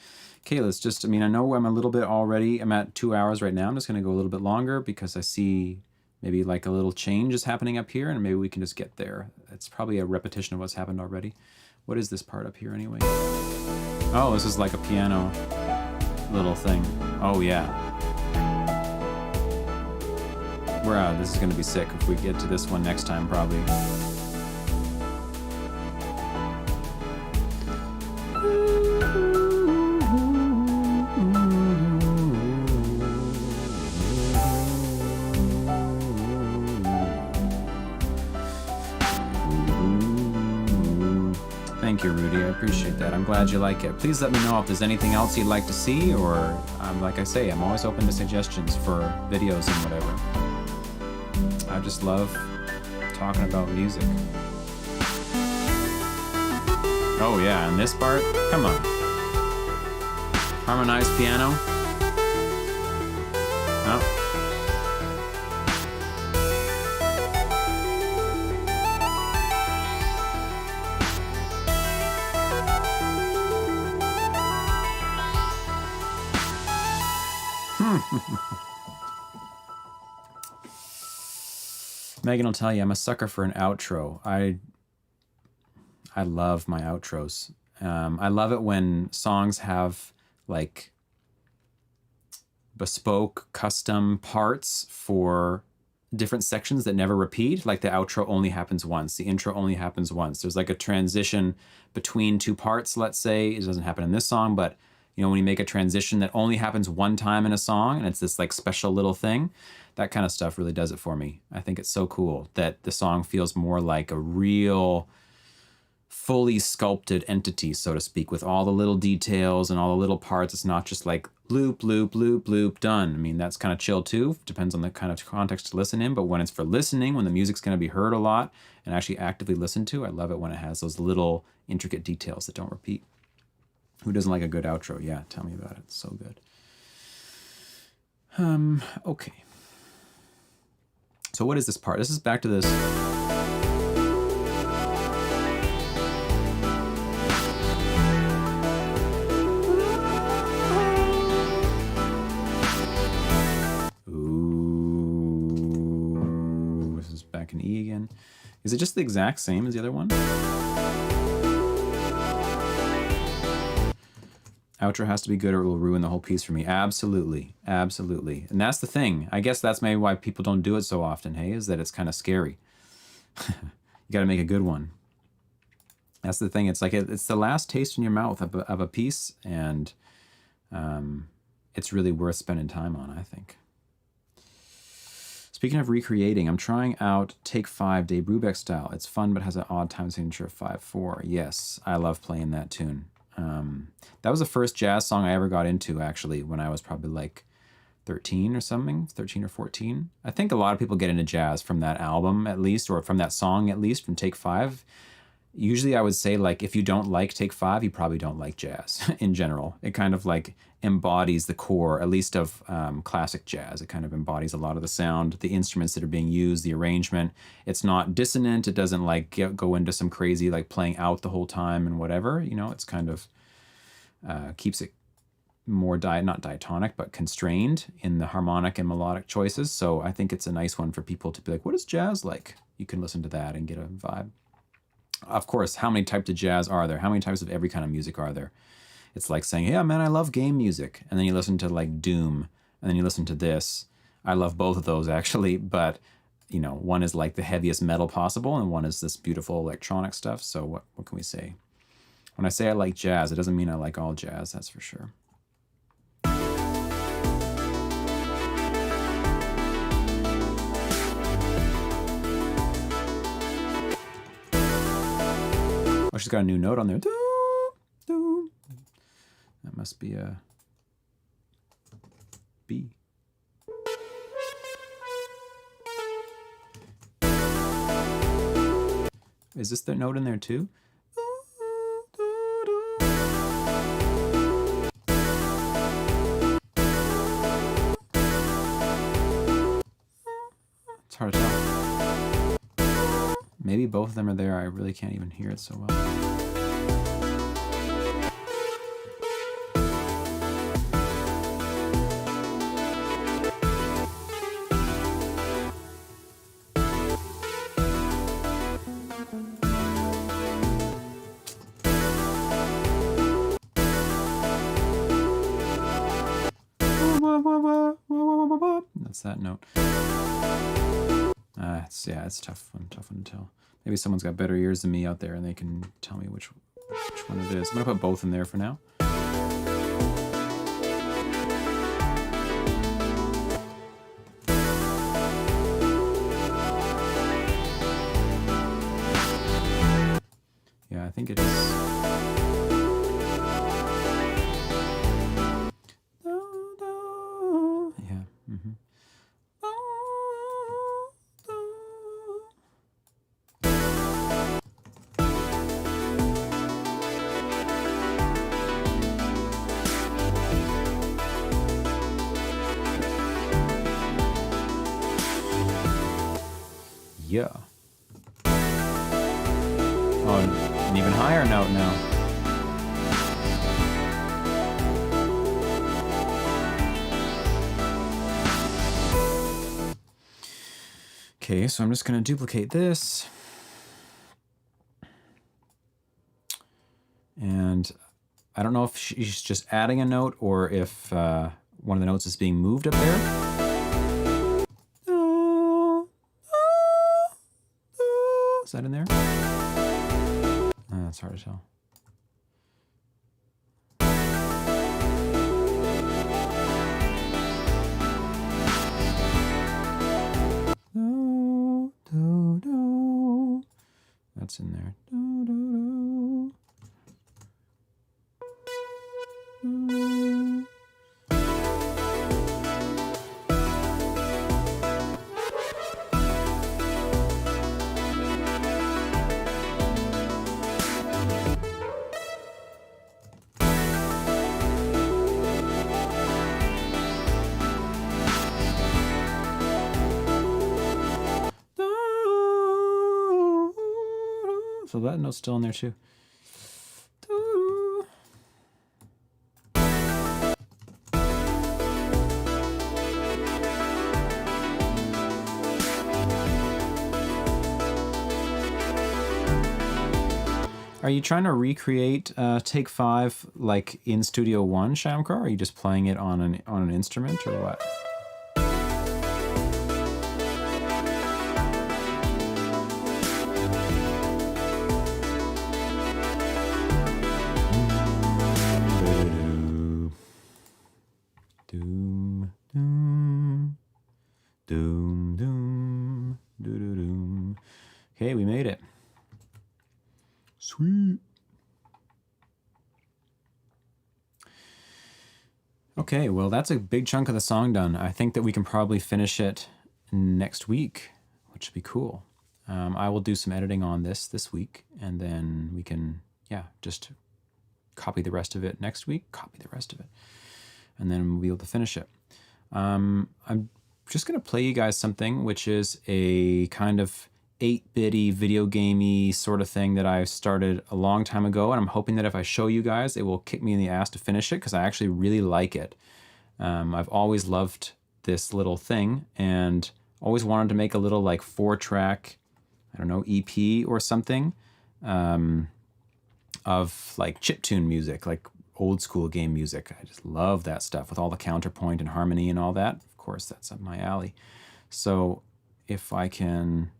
Okay, let's just, I mean, I know I'm a little bit already, I'm at 2 hours right now. I'm just going to go a little bit longer because I see maybe like a little change is happening up here and maybe we can just get there. It's probably a repetition of what's happened already. What is this part up here anyway? Oh, this is like a piano little thing. Oh, yeah. This is going to be sick if we get to this one next time, probably. Thank you, Rudy. I appreciate that. I'm glad you like it. Please let me know if there's anything else you'd like to see, or like I say, I'm always open to suggestions for videos and whatever. I just love talking about music. Oh yeah, and this part? Come on. Harmonized piano? Oh. Megan will tell you I'm a sucker for an outro. I love my outros. I love it when songs have like bespoke custom parts for different sections that never repeat. Like the outro only happens once, the intro only happens once. There's like a transition between two parts, let's say. It doesn't happen in this song, but you know, when you make a transition that only happens one time in a song and it's this like special little thing, that kind of stuff really does it for me. I think it's so cool that the song feels more like a real fully sculpted entity, so to speak, with all the little details and all the little parts. It's not just like loop, loop, loop, loop, done. I mean, that's kind of chill too. Depends on the kind of context to listen in. But when it's for listening, when the music's going to be heard a lot and actually actively listened to, I love it when it has those little intricate details that don't repeat. Who doesn't like a good outro? Yeah, tell me about it. It's so good. Okay. So what is this part? This is back to this. Ooh, this is back in E again. Is it just the exact same as the other one? Outro has to be good or it will ruin the whole piece for me. Absolutely. Absolutely. And that's the thing. I guess that's maybe why people don't do it so often, hey, is that it's kind of scary. You got to make a good one. That's the thing. It's like it's the last taste in your mouth of a piece, and it's really worth spending time on, I think. Speaking of recreating, I'm trying out Take 5 Dave Brubeck style. It's fun, but has an odd time signature of 5/4. Yes, I love playing that tune. That was the first jazz song I ever got into, actually, when I was probably like 13 or something, 13 or 14. I think a lot of people get into jazz from that album, at least, or from that song, at least, from Take 5. Usually I would say, like, if you don't like Take 5, you probably don't like jazz in general. It kind of like embodies the core, at least of classic jazz. It kind of embodies a lot of the sound, the instruments that are being used, the arrangement. It's not dissonant. It doesn't like go into some crazy like playing out the whole time and whatever. You know, it's kind of keeps it more not diatonic, but constrained in the harmonic and melodic choices. So I think it's a nice one for people to be like, what is jazz like? You can listen to that and get a vibe. Of course, how many types of jazz are there? How many types of every kind of music are there? It's like saying, yeah, man, I love game music. And then you listen to like Doom, and then you listen to this. I love both of those actually, but you know, one is like the heaviest metal possible, and one is this beautiful electronic stuff. So what can we say? When I say I like jazz, it doesn't mean I like all jazz, that's for sure. Oh, she's got a new note on there. That must be a B. Is this the note in there too? It's hard to tell. Maybe both of them are there. I really can't even hear it so well. That's that note. It's a tough one to tell. Maybe someone's got better ears than me out there and they can tell me which one it is. I'm gonna put both in there for now. Yeah, I think it is. Yeah. Mm-hmm. Yeah. Oh, an even higher note now. Okay, so I'm just going to duplicate this. And I don't know if she's just adding a note or if one of the notes is being moved up there. Is that in there? It's hard to tell. That's in there. So that note's still in there too. Are you trying to recreate Take 5 like in Studio One, Shamkar? Or are you just playing it on an instrument or what? Doom, doom, doom, doom, doom, doom. Okay, we made it. Sweet. Okay, well, that's a big chunk of the song done. I think that we can probably finish it next week, which would be cool. I will do some editing on this week, and then we can, just copy the rest of it next week, and then we'll be able to finish it. I'm just going to play you guys something, which is a kind of 8-bitty video gamey sort of thing that I started a long time ago, and I'm hoping that if I show you guys, it will kick me in the ass to finish it, because I actually really like it. I've always loved this little thing, and always wanted to make a little like 4-track, I don't know, EP or something, of like chiptune music, like old school game music. I just love that stuff with all the counterpoint and harmony and all that. Of course, that's up my alley. So if I can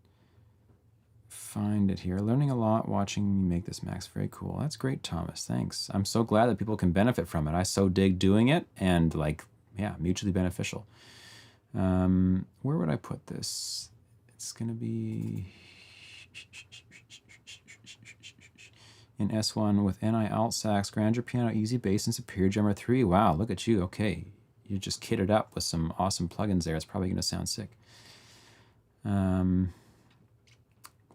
find it here. Learning a lot, watching you make this, Max. Very cool. That's great, Thomas. Thanks. I'm so glad that people can benefit from it. I so dig doing it, and like, mutually beneficial. Where would I put this? It's going to be in S1 with NI alt sax, grandeur piano, easy bass, and superior drummer 3. Wow, look at you. Okay. You just kitted up with some awesome plugins there. It's probably going to sound sick.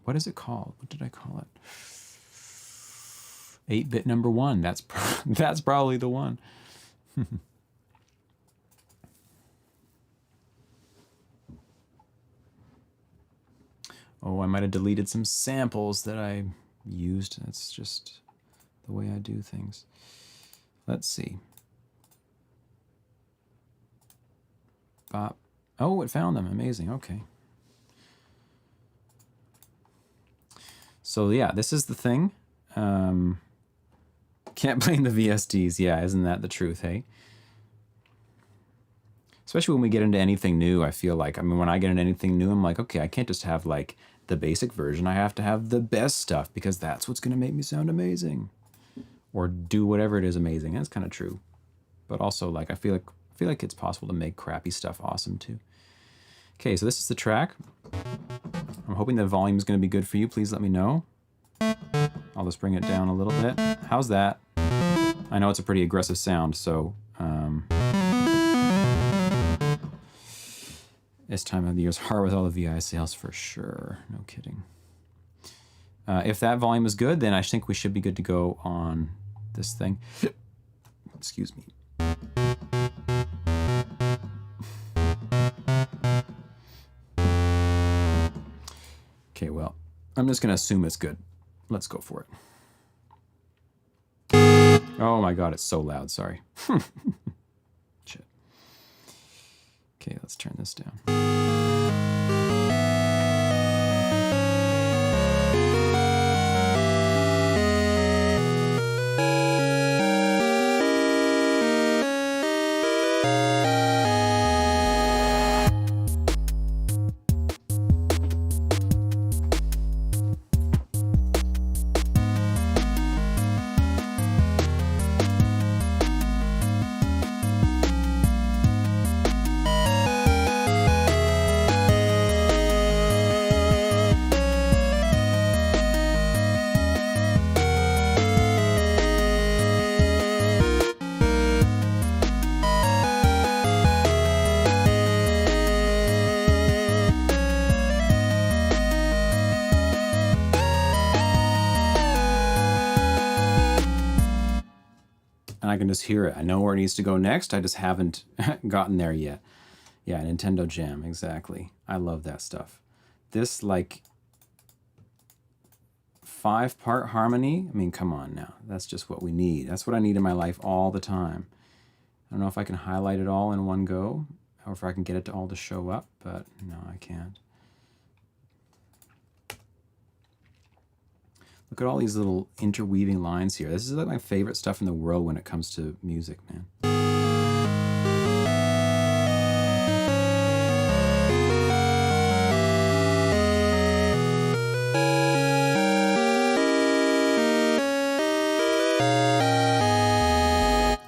What is it called? What did I call it? 8-bit number 1. That's probably the one. Oh, I might have deleted some samples that I used. That's just the way I do things. Let's see. Bop. Oh, it found them. Amazing. Okay. So yeah, this is the thing. Can't blame the VSTs. Yeah, isn't that the truth, hey? Especially when we get into anything new, I feel like, when I get into anything new, I'm like, okay, I can't just have like the basic version. I have to have the best stuff, because that's what's going to make me sound amazing, or do whatever it is amazing. That's kind of true. But also, like, I feel like it's possible to make crappy stuff awesome too. Okay, so this is the track. I'm hoping the volume is going to be good for you. Please let me know. I'll just bring it down a little bit. How's that? I know it's a pretty aggressive sound, so this time of the year is hard with all the VI sales for sure. No kidding. If that volume is good, then I think we should be good to go on this thing. Excuse me. Okay, well, I'm just going to assume it's good. Let's go for it. Oh my God, it's so loud. Sorry. Shit. Okay, let's turn this down. I can just hear it. I know where it needs to go next. I just haven't gotten there yet. Yeah, Nintendo Jam, exactly. I love that stuff. This, like, 5-part harmony, I mean, come on now. That's just what we need. That's what I need in my life all the time. I don't know if I can highlight it all in one go, or if I can get it to all to show up, but no, I can't. Look at all these little interweaving lines here. This is like my favorite stuff in the world when it comes to music, man.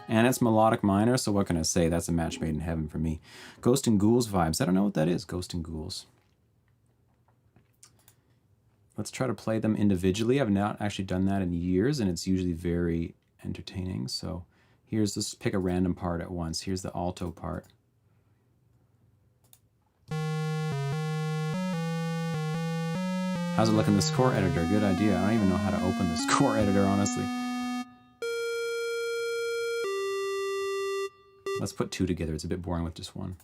And it's melodic minor, so what can I say? That's a match made in heaven for me. Ghost and Ghouls vibes. I don't know what that is, Ghost and Ghouls. Let's try to play them individually. I've not actually done that in years, and it's usually very entertaining. So let's pick a random part at once. Here's the alto part. How's it look in the score editor? Good idea. I don't even know how to open the score editor, honestly. Let's put two together. It's a bit boring with just one.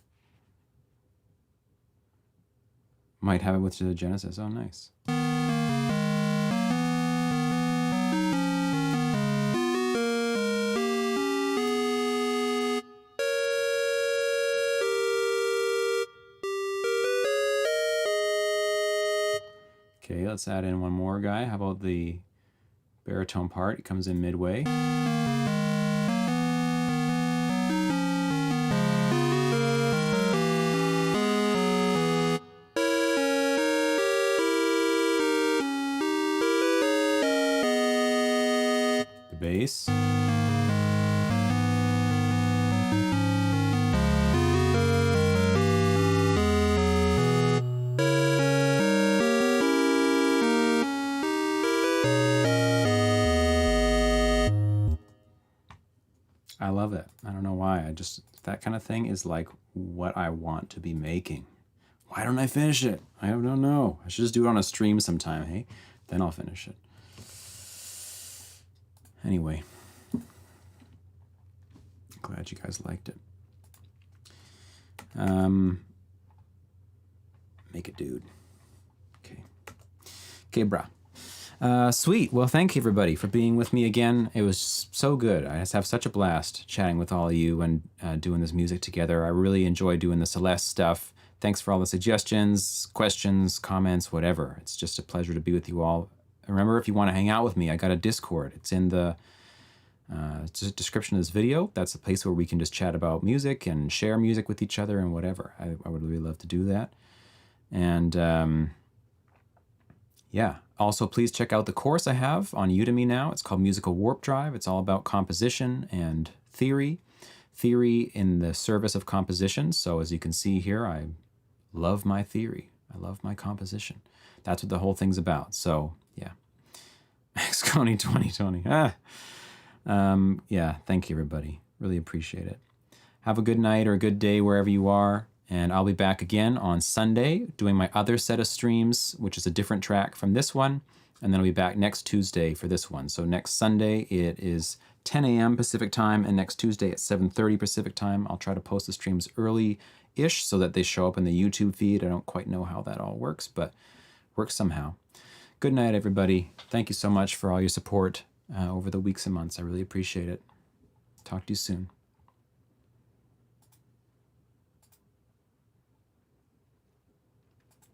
Might have it with the Genesis. Oh, nice. Okay, let's add in one more guy. How about the baritone part? It comes in midway. The bass. I love it. I don't know why. That kind of thing is like what I want to be making. Why don't I finish it? I don't know. I should just do it on a stream sometime, hey? Then I'll finish it. Anyway. Glad you guys liked it. Make it, dude. Okay. Okay, brah. Sweet. Well, thank you, everybody, for being with me again. It was so good. I just have such a blast chatting with all of you and doing this music together. I really enjoy doing the Celeste stuff. Thanks for all the suggestions, questions, comments, whatever. It's just a pleasure to be with you all. Remember, if you want to hang out with me, I got a Discord. It's in the description of this video. That's a place where we can just chat about music and share music with each other and whatever. I would really love to do that. And yeah. Also, please check out the course I have on Udemy now. It's called Musical Warp Drive. It's all about composition and theory in the service of composition. So as you can see here, I love my theory. I love my composition. That's what the whole thing's about. So yeah, Konyi 2020. Yeah, thank you, everybody. Really appreciate it. Have a good night or a good day wherever you are. And I'll be back again on Sunday doing my other set of streams, which is a different track from this one. And then I'll be back next Tuesday for this one. So next Sunday, it is 10 a.m. Pacific time, and next Tuesday at 7:30 Pacific time. I'll try to post the streams early-ish so that they show up in the YouTube feed. I don't quite know how that all works, but works somehow. Good night, everybody. Thank you so much for all your support over the weeks and months. I really appreciate it. Talk to you soon.